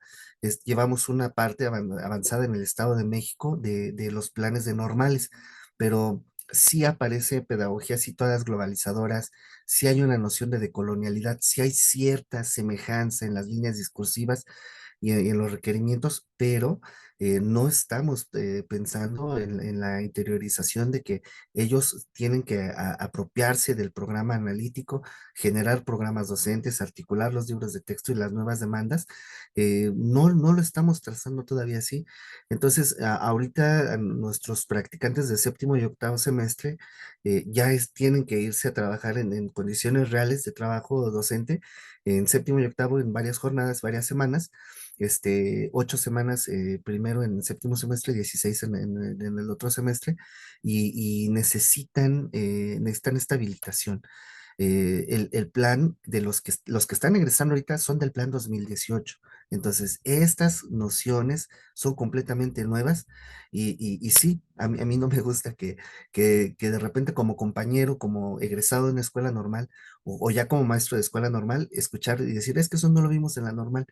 llevamos una parte avanzada en el Estado de México de los planes de normales, pero sí aparece pedagogías sí todas globalizadoras, sí hay una noción de decolonialidad, sí hay cierta semejanza en las líneas discursivas y en los requerimientos, pero no estamos pensando en la interiorización de que ellos tienen que apropiarse del programa analítico, generar programas docentes, articular los libros de texto y las nuevas demandas. No lo estamos trazando todavía así. Entonces, ahorita nuestros practicantes de séptimo y octavo semestre tienen que irse a trabajar en condiciones reales de trabajo docente en séptimo y octavo en varias jornadas, varias semanas, 8 semanas primero en séptimo semestre, 16 en el otro semestre, y necesitan esta habilitación. el plan de los que están egresando ahorita son del plan 2018. Entonces, estas nociones son completamente nuevas y sí, a mí no me gusta que de repente como compañero, como egresado de una escuela normal o ya como maestro de escuela normal, escuchar y decir, es que eso no lo vimos en la normal.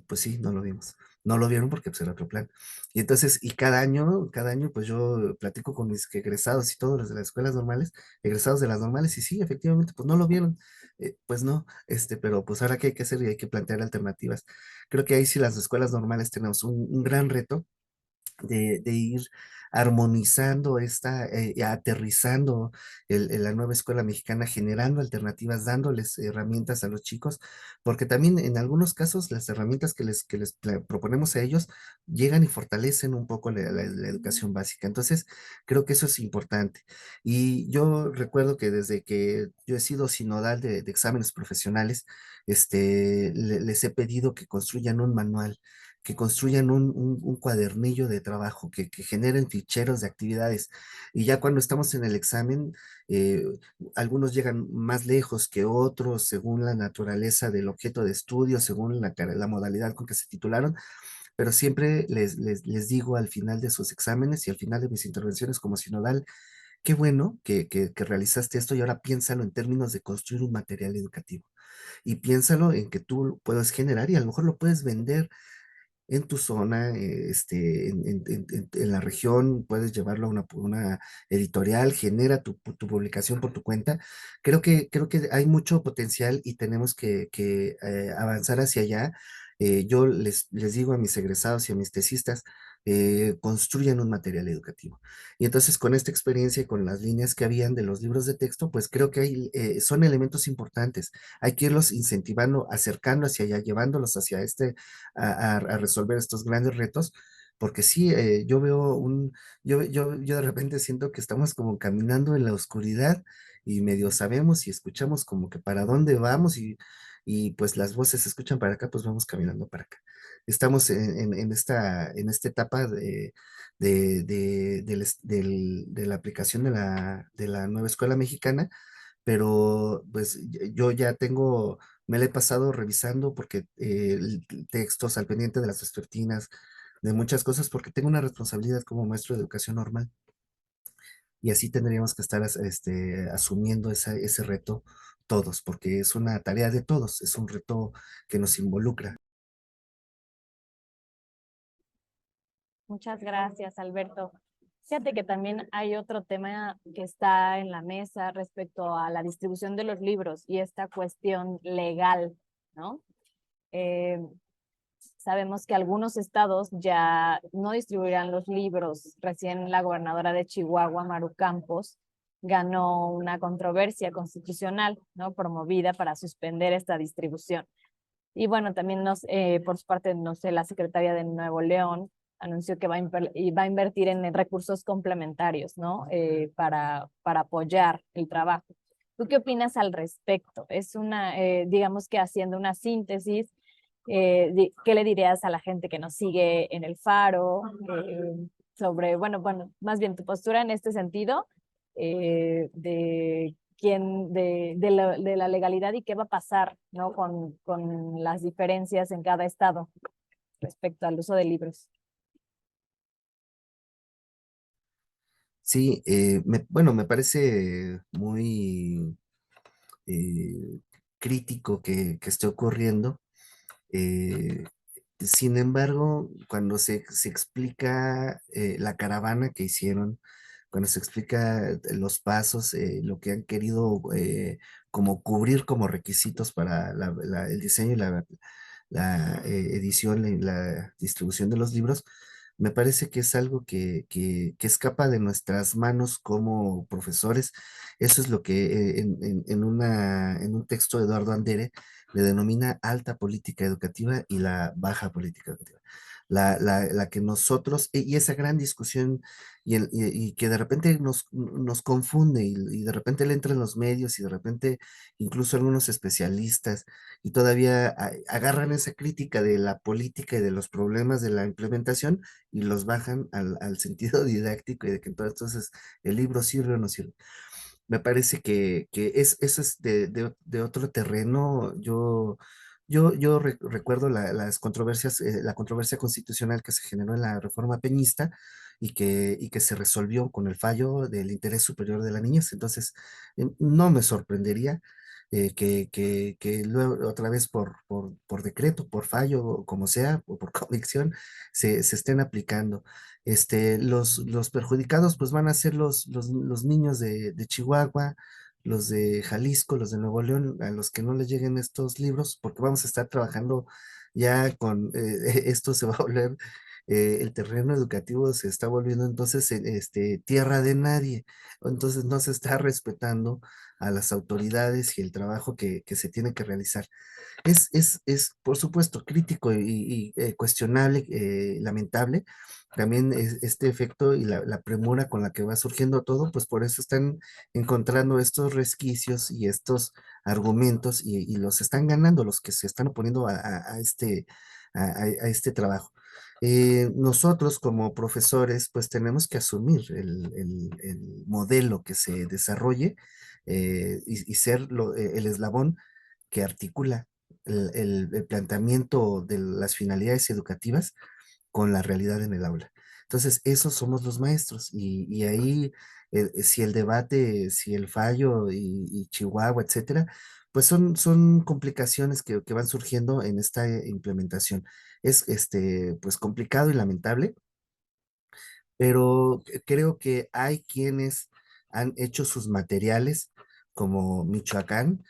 Pues sí, no lo vimos. No lo vieron porque pues era otro plan. Y entonces, y cada año, pues yo platico con mis egresados y todos los de las escuelas normales, egresados de las normales, y sí, efectivamente, pues no lo vieron. Pues no, pero pues ahora qué hay que hacer y hay que plantear alternativas. Creo que ahí sí las escuelas normales tenemos un gran reto de ir armonizando aterrizando la nueva escuela mexicana, generando alternativas, dándoles herramientas a los chicos, porque también en algunos casos las herramientas que les proponemos a ellos llegan y fortalecen un poco la educación básica. Entonces, creo que eso es importante. Y yo recuerdo que desde que yo he sido sinodal de exámenes profesionales, les he pedido que construyan un manual, que construyan un cuadernillo de trabajo, que generen ficheros de actividades. Y ya cuando estamos en el examen, eh, algunos llegan más lejos que otros según la naturaleza del objeto de estudio, según la modalidad con que se titularon, pero siempre les digo al final de sus exámenes y al final de mis intervenciones como sinodal, qué bueno que realizaste esto y ahora piénsalo en términos de construir un material educativo. Y piénsalo en que tú lo puedes generar y a lo mejor lo puedes vender en tu zona, en la región, puedes llevarlo a una editorial, genera tu publicación por tu cuenta. Creo que hay mucho potencial y tenemos que avanzar hacia allá. Yo les digo a mis egresados y a mis tesistas, construyan un material educativo. Y entonces con esta experiencia y con las líneas que habían de los libros de texto, pues creo que son elementos importantes. Hay que irlos incentivando, acercando hacia allá, llevándolos hacia a resolver estos grandes retos, porque sí, yo de repente siento que estamos como caminando en la oscuridad y medio sabemos y escuchamos como que para dónde vamos y pues las voces se escuchan para acá, pues vamos caminando para acá. Estamos en esta etapa de la aplicación de la nueva escuela mexicana, pero pues yo ya me la he pasado revisando porque textos al pendiente de las despertinas, de muchas cosas, porque tengo una responsabilidad como maestro de educación normal y así tendríamos que estar asumiendo ese reto todos, porque es una tarea de todos, es un reto que nos involucra. Muchas gracias, Alberto. Fíjate que también hay otro tema que está en la mesa respecto a la distribución de los libros y esta cuestión legal, ¿no? Eh, Sabemos que algunos estados ya no distribuirán los libros. Recién la gobernadora de Chihuahua, Maru Campos, ganó una controversia constitucional, ¿no? Promovida para suspender esta distribución. Y bueno, también por su parte, no sé, la secretaria de Nuevo León anunció que va a invertir en recursos complementarios, ¿no? Para apoyar el trabajo. ¿Tú qué opinas al respecto? Digamos que haciendo una síntesis, ¿qué le dirías a la gente que nos sigue en el Faro sobre, bueno, más bien tu postura en este sentido de la legalidad y qué va a pasar, ¿no? Con las diferencias en cada estado respecto al uso de libros? Sí, bueno, me parece muy eh, crítico que esté ocurriendo. Eh, Sin embargo, cuando se explica la caravana que hicieron, cuando se explica los pasos, lo que han querido como cubrir como requisitos para el diseño y la edición y la distribución de los libros, me parece que es algo que escapa de nuestras manos como profesores. Eso es lo que en un texto de Eduardo Andere le denomina alta política educativa y la baja política educativa. La que nosotros, y esa gran discusión, y que de repente nos confunde, y de repente le entra en los medios, y de repente incluso algunos especialistas, y todavía agarran esa crítica de la política y de los problemas de la implementación, y los bajan al sentido didáctico y de que entonces el libro sirve o no sirve. Me parece que eso es de otro terreno. Yo recuerdo las controversias, la controversia constitucional que se generó en la reforma peñista y que se resolvió con el fallo del interés superior de la niñez. Entonces, no me sorprendería que luego otra vez por decreto, por fallo, o como sea, o por convicción, se estén aplicando. Los perjudicados pues van a ser los niños de Chihuahua, los de Jalisco, los de Nuevo León, a los que no les lleguen estos libros, porque vamos a estar trabajando ya con, esto se va a volver, el terreno educativo se está volviendo entonces tierra de nadie, entonces no se está respetando a las autoridades y el trabajo que se tiene que realizar. Es, por supuesto, crítico y cuestionable, lamentable, también este efecto y la premura con la que va surgiendo todo, pues por eso están encontrando estos resquicios y estos argumentos y los están ganando los que se están oponiendo a este trabajo. Nosotros como profesores, pues tenemos que asumir el modelo que se desarrolle y ser el eslabón que articula el planteamiento de las finalidades educativas con la realidad en el aula. Entonces, esos somos los maestros y ahí, si el debate, si el fallo y Chihuahua, etcétera, pues son complicaciones que van surgiendo en esta implementación. Es pues complicado y lamentable, pero creo que hay quienes han hecho sus materiales, como Michoacán,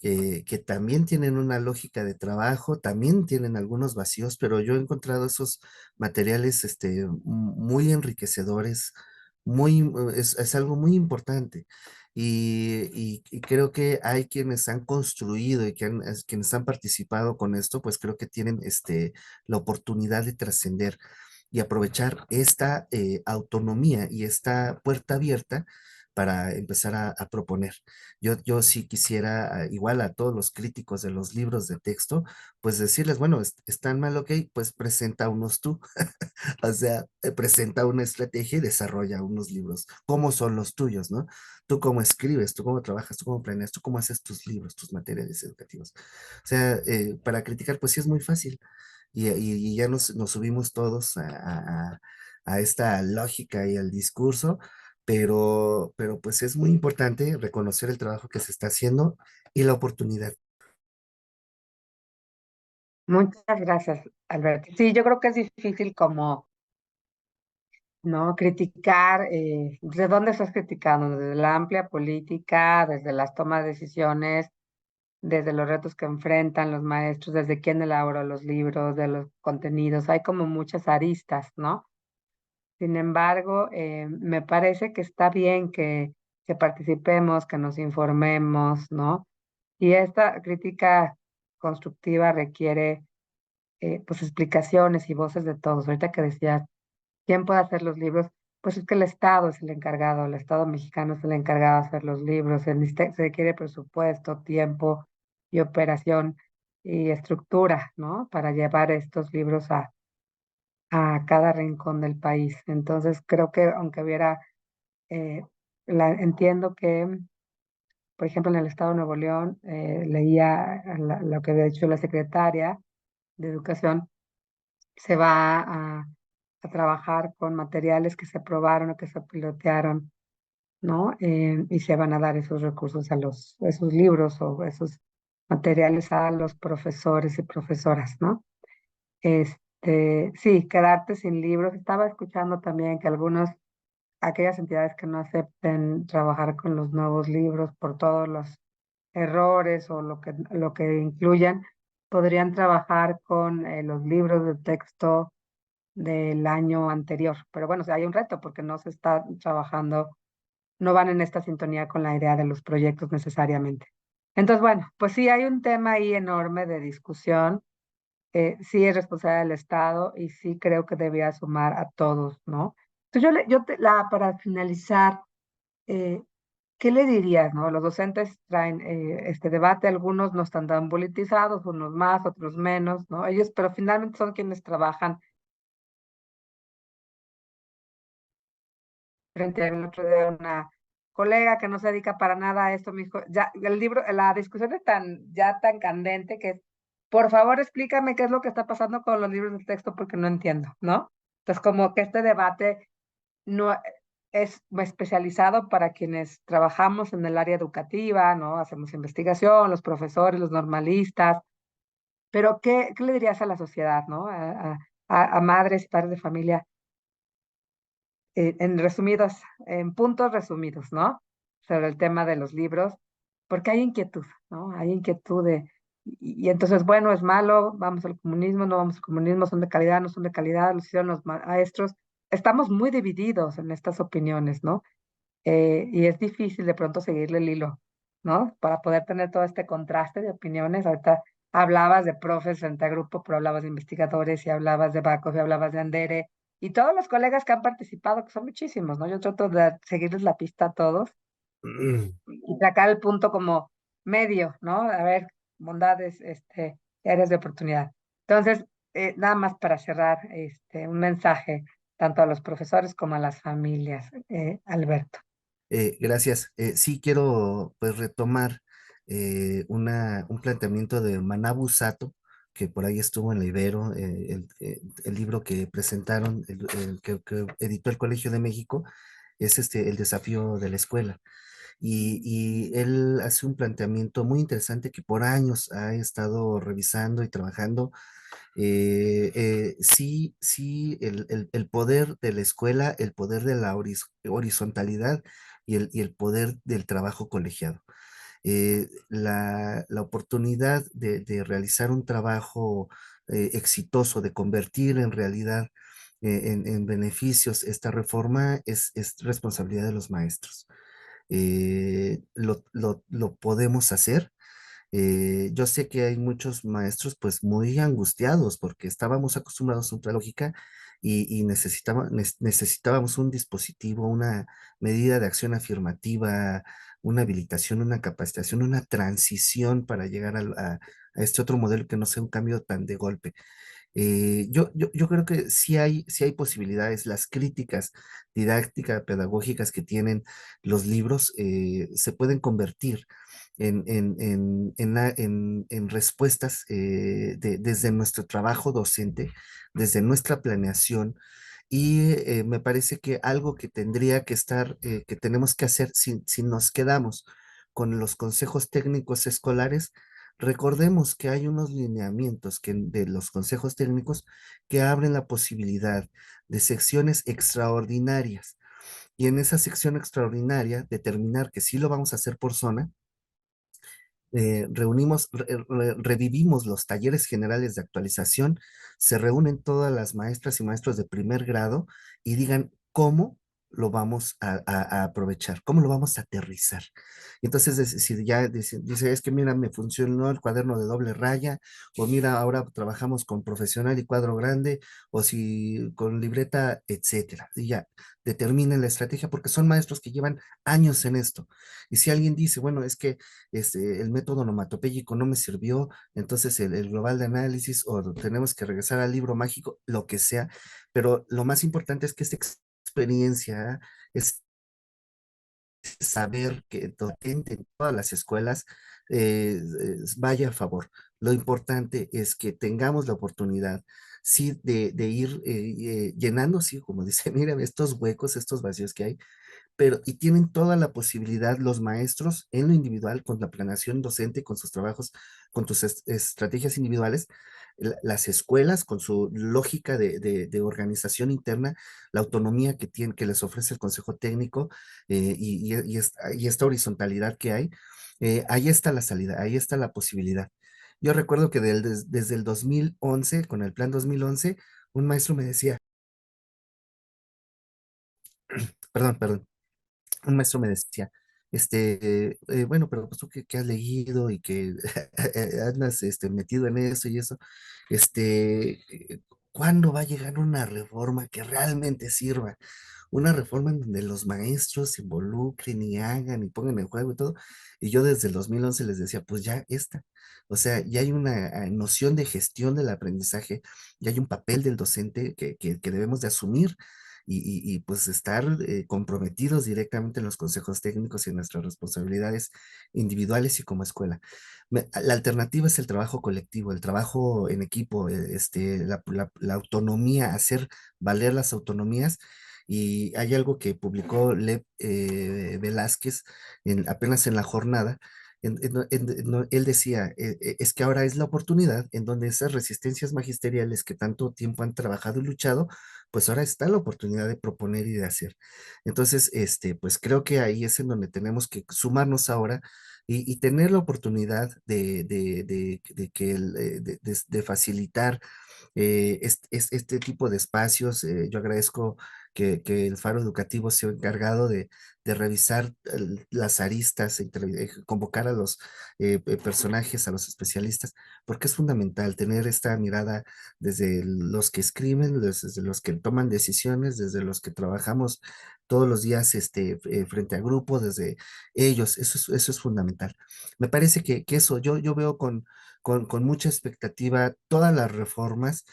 que también tienen una lógica de trabajo, también tienen algunos vacíos, pero yo he encontrado esos materiales muy enriquecedores, es algo muy importante. Y creo que hay quienes han construido y quienes han participado con esto, pues creo que tienen la oportunidad de trascender y aprovechar esta autonomía y esta puerta abierta para empezar a proponer. Yo sí quisiera, igual a todos los críticos de los libros de texto, pues decirles, bueno, están mal, ok, pues presenta unos tú, o sea, presenta una estrategia y desarrolla unos libros. ¿Cómo son los tuyos, no? Tú cómo escribes, tú cómo trabajas, tú cómo planeas, tú cómo haces tus libros, tus materiales educativos. O sea, para criticar, pues sí es muy fácil y ya nos subimos todos a esta lógica y al discurso, pero pues es muy importante reconocer el trabajo que se está haciendo y la oportunidad. Muchas gracias, Alberto. Sí, yo creo que es difícil como, ¿no? Criticar, ¿de dónde estás criticando? Desde la amplia política, desde las tomas de decisiones, desde los retos que enfrentan los maestros, desde quién elabora los libros, de los contenidos. Hay como muchas aristas, ¿no? Sin embargo, me parece que está bien que participemos, que nos informemos, ¿no? Y esta crítica constructiva requiere pues explicaciones y voces de todos. Ahorita que decías, ¿quién puede hacer los libros? Pues es que el Estado es el encargado, el Estado mexicano es el encargado de hacer los libros. Se requiere presupuesto, tiempo y operación y estructura, ¿no? Para llevar estos libros a cada rincón del país. Entonces, creo que aunque hubiera, eh, entiendo que, por ejemplo, en el Estado de Nuevo León, leía lo que había dicho la secretaria de Educación, se va a trabajar con materiales que se probaron o que se pilotearon, ¿no? Y se van a dar esos recursos esos libros o esos materiales a los profesores y profesoras, ¿no? Sí, quedarte sin libros. Estaba escuchando también que aquellas entidades que no acepten trabajar con los nuevos libros por todos los errores o lo que incluyan, podrían trabajar con los libros de texto del año anterior. Pero bueno, o sea, hay un reto porque no se está trabajando, no van en esta sintonía con la idea de los proyectos necesariamente. Entonces, bueno, pues sí, hay un tema ahí enorme de discusión. Sí es responsabilidad del Estado y sí creo que debía sumar a todos, ¿no? Entonces para finalizar, eh, ¿qué le dirías, no? Los docentes traen este debate, algunos no están tan politizados, unos más, otros menos, ¿no? Ellos, pero finalmente son quienes trabajan frente al otro día colega que no se dedica para nada a esto me dijo, ya, el libro, la discusión es ya tan candente que es, por favor explícame qué es lo que está pasando con los libros de texto porque no entiendo, ¿no? Entonces, como que este debate no es especializado para quienes trabajamos en el área educativa, ¿no? Hacemos investigación, los profesores, los normalistas, pero ¿qué le dirías a la sociedad, ¿no? A madres y padres de familia, en resumidos, en puntos resumidos, ¿no? Sobre el tema de los libros, porque hay inquietud, ¿no? Hay inquietud y entonces, bueno, es malo, vamos al comunismo, no vamos al comunismo, son de calidad, no son de calidad, los hicieron los maestros. Estamos muy divididos en estas opiniones, ¿no? Y es difícil de pronto seguirle el hilo, ¿no? Para poder tener todo este contraste de opiniones. Ahorita hablabas de profes frente a grupo, pero hablabas de investigadores y hablabas de Bacos y hablabas de Andere y todos los colegas que han participado, que son muchísimos, ¿no? Yo trato de seguirles la pista a todos y sacar el punto como medio, ¿no? A ver, bondades, áreas de oportunidad. Entonces, nada más para cerrar, un mensaje tanto a los profesores como a las familias, Alberto. Gracias. Sí, quiero pues retomar un planteamiento de Manabu Sato, que por ahí estuvo en la Ibero, el libro que presentaron, que editó el Colegio de México, es El desafío de la escuela. Y él hace un planteamiento muy interesante que por años ha estado revisando y trabajando. Sí, sí, el poder de la escuela, el poder de la horizontalidad y el poder del trabajo colegiado. La oportunidad de realizar un trabajo exitoso, de convertir en realidad, en beneficios esta reforma, es responsabilidad de los maestros. Lo podemos hacer. Yo sé que hay muchos maestros pues muy angustiados porque estábamos acostumbrados a otra lógica y necesitábamos un dispositivo, una medida de acción afirmativa, una habilitación, una capacitación, una transición para llegar a este otro modelo que no sea un cambio tan de golpe. Yo creo que sí hay posibilidades. Las críticas didácticas, pedagógicas que tienen los libros se pueden convertir en respuestas desde nuestro trabajo docente, desde nuestra planeación. Y me parece que algo que tendría que estar, que tenemos que hacer si nos quedamos con los consejos técnicos escolares. Recordemos que hay unos lineamientos de los consejos técnicos que abren la posibilidad de secciones extraordinarias y en esa sección extraordinaria determinar que sí lo vamos a hacer por zona. Revivimos los talleres generales de actualización, se reúnen todas las maestras y maestros de primer grado y digan cómo lo vamos a aprovechar, cómo lo vamos a aterrizar. Y entonces, si ya dice, es que mira, me funcionó el cuaderno de doble raya, o mira, ahora trabajamos con profesional y cuadro grande, o si con libreta, etcétera. Y ya determinen la estrategia porque son maestros que llevan años en esto. Y si alguien dice, bueno, es que el método onomatopéyico no me sirvió, entonces el global de análisis o tenemos que regresar al libro mágico, lo que sea, pero lo más importante es que esta experiencia es saber que en todas las escuelas vaya a favor. Lo importante es que tengamos la oportunidad, sí, de ir llenando, sí, como dice, mira, estos huecos, estos vacíos que hay, pero y tienen toda la posibilidad los maestros en lo individual, con la planeación docente, con sus trabajos, con sus estrategias individuales, las escuelas con su lógica de organización interna, la autonomía que tienen, que les ofrece el consejo técnico y esta horizontalidad que hay, ahí está la salida, ahí está la posibilidad. Yo recuerdo que desde el 2011, con el plan 2011, un maestro me decía, perdón, un maestro me decía, bueno, pero pues tú que has leído y que andas metido en eso y eso, ¿cuándo va a llegar una reforma que realmente sirva? Una reforma en donde los maestros se involucren y hagan y pongan en juego y todo. Y yo desde el 2011 les decía, pues ya esta. O sea, ya hay una noción de gestión del aprendizaje, ya hay un papel del docente que debemos de asumir pues estar comprometidos directamente en los consejos técnicos y en nuestras responsabilidades individuales y como escuela. La alternativa es el trabajo colectivo, el trabajo en equipo, la autonomía, hacer valer las autonomías. Y hay algo que publicó Lev Velázquez apenas en la jornada. Él decía, es que ahora es la oportunidad en donde esas resistencias magisteriales que tanto tiempo han trabajado y luchado, pues ahora está la oportunidad de proponer y de hacer. Entonces, pues creo que ahí es en donde tenemos que sumarnos ahora y tener la oportunidad de facilitar este tipo de espacios. Yo agradezco que el Faro Educativo sea encargado de revisar las aristas, convocar a los personajes, a los especialistas, porque es fundamental tener esta mirada desde los que escriben, desde los que toman decisiones, desde los que trabajamos todos los días frente a grupo, desde ellos, eso es fundamental. Me parece que eso, yo veo con mucha expectativa todas las reformas.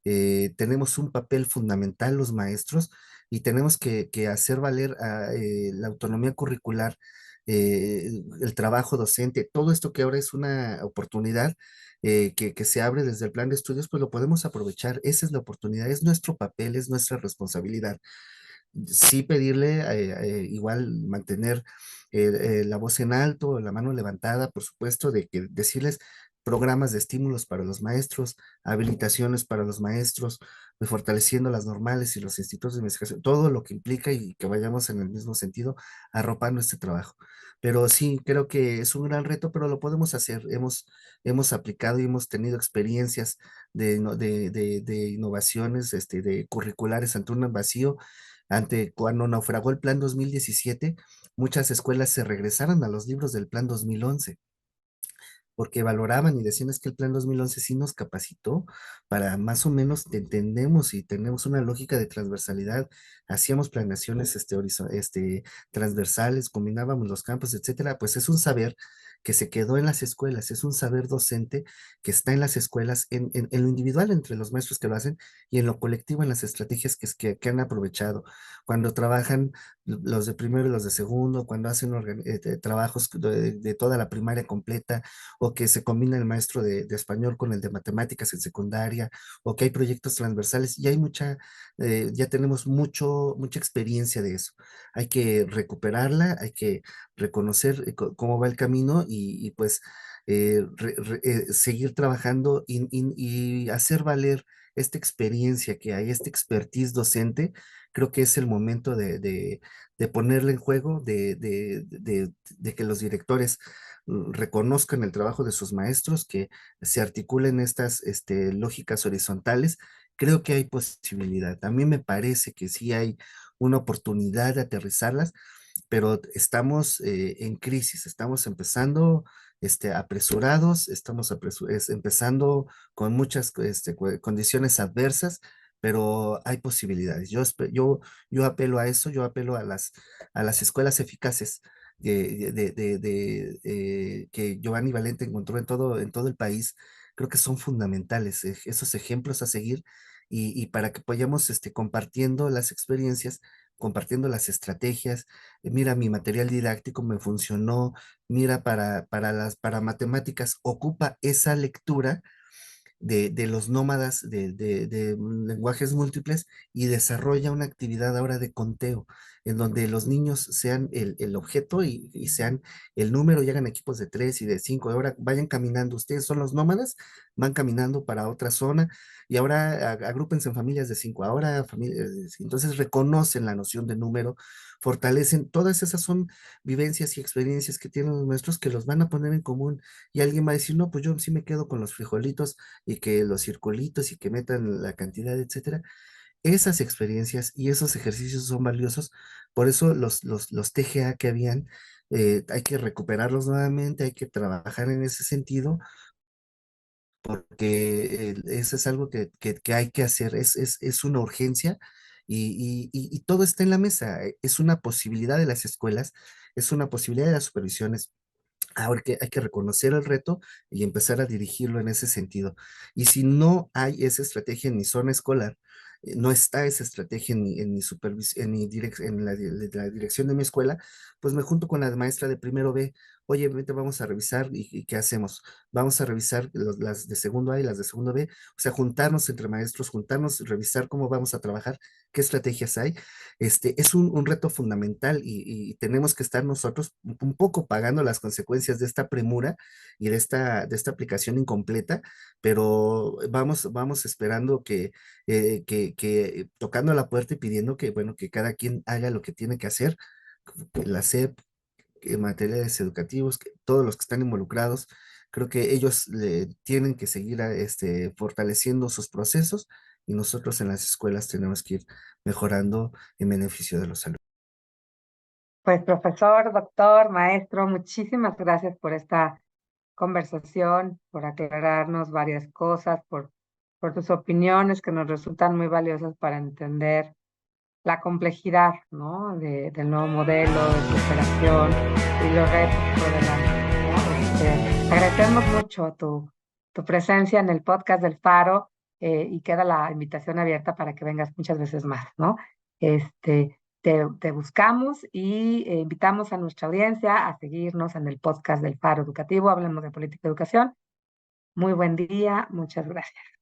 Tenemos un papel fundamental los maestros y tenemos que hacer valer la autonomía curricular, el trabajo docente, todo esto que ahora es una oportunidad que se abre desde el plan de estudios, pues lo podemos aprovechar. Esa es la oportunidad, es nuestro papel, es nuestra responsabilidad. Sí pedirle, igual mantener la voz en alto, la mano levantada, por supuesto, de que decirles programas de estímulos para los maestros, habilitaciones para los maestros, de fortaleciendo las normales y los institutos de investigación, todo lo que implica y que vayamos en el mismo sentido, arropando este trabajo. Pero sí, creo que es un gran reto, pero lo podemos hacer. Hemos aplicado y hemos tenido experiencias de innovaciones, de curriculares ante un vacío. Cuando naufragó el Plan 2017, muchas escuelas se regresaron a los libros del Plan 2011 porque valoraban y decían es que el Plan 2011 sí nos capacitó para más o menos entendemos y tenemos una lógica de transversalidad, hacíamos planeaciones transversales, combinábamos los campos, etcétera, pues es un saber que se quedó en las escuelas, es un saber docente que está en las escuelas, en lo individual entre los maestros que lo hacen y en lo colectivo en las estrategias que han aprovechado. Cuando trabajan los de primero y los de segundo, cuando hacen trabajos de toda la primaria completa, o que se combina el maestro de español con el de matemáticas en secundaria, o que hay proyectos transversales, y hay ya tenemos mucha experiencia de eso. Hay que recuperarla, hay que reconocer cómo va el camino pues seguir trabajando y hacer valer esta experiencia que hay, esta expertise docente. Creo que es el momento de ponerle en juego, de que los directores reconozcan el trabajo de sus maestros, que se articulen estas lógicas horizontales. Creo que hay posibilidad. A mí me parece que sí hay una oportunidad de aterrizarlas, pero estamos en crisis, estamos empezando apresurados, empezando con muchas condiciones adversas, pero hay posibilidades. Yo apelo a eso, yo apelo a las escuelas eficaces que Giovanni Valente encontró en todo el país. Creo que son fundamentales esos ejemplos a seguir y para que vayamos compartiendo las experiencias, compartiendo las estrategias. Mira, mi material didáctico me funcionó, mira, para matemáticas ocupa esa lectura de los nómadas de lenguajes múltiples y desarrolla una actividad ahora de conteo, en donde los niños sean el objeto y sean el número y hagan equipos de 3 y de 5. Ahora vayan caminando, ustedes son los nómadas, van caminando para otra zona y ahora agrúpense en familias de 5. Ahora entonces reconocen la noción de número, fortalecen, todas esas son vivencias y experiencias que tienen los maestros que los van a poner en común y alguien va a decir, no, pues yo sí me quedo con los frijolitos y que los circulitos y que metan la cantidad, etcétera. Esas experiencias y esos ejercicios son valiosos. Por eso los TGA que habían, hay que recuperarlos nuevamente, hay que trabajar en ese sentido, porque eso es algo que hay que hacer, es una urgencia y todo está en la mesa. Es una posibilidad de las escuelas, es una posibilidad de las supervisiones. Ahora que hay que reconocer el reto y empezar a dirigirlo en ese sentido. Y si no hay esa estrategia en mi zona escolar, no está esa estrategia en la dirección de mi escuela, pues me junto con la maestra de primero B. Oye, vente, vamos a revisar y ¿qué hacemos? Vamos a revisar las de segundo A y las de segundo B, o sea, juntarnos entre maestros, juntarnos, revisar cómo vamos a trabajar, qué estrategias hay. Es un reto fundamental y tenemos que estar nosotros un poco pagando las consecuencias de esta premura y de esta aplicación incompleta, pero vamos esperando que tocando la puerta y pidiendo que, bueno, que cada quien haga lo que tiene que hacer, que la SEP, en materiales educativos, que todos los que están involucrados, creo que ellos tienen que seguir fortaleciendo sus procesos y nosotros en las escuelas tenemos que ir mejorando en beneficio de los alumnos. Pues profesor, doctor, maestro, muchísimas gracias por esta conversación, por aclararnos varias cosas, por tus opiniones que nos resultan muy valiosas para entender la complejidad, ¿no? Del nuevo modelo de cooperación y los retos por delante, ¿no? Agradecemos mucho tu presencia en el podcast del Faro, y queda la invitación abierta para que vengas muchas veces más, ¿no? Te buscamos y invitamos a nuestra audiencia a seguirnos en el podcast del Faro Educativo. Hablemos de política y educación. Muy buen día, muchas gracias.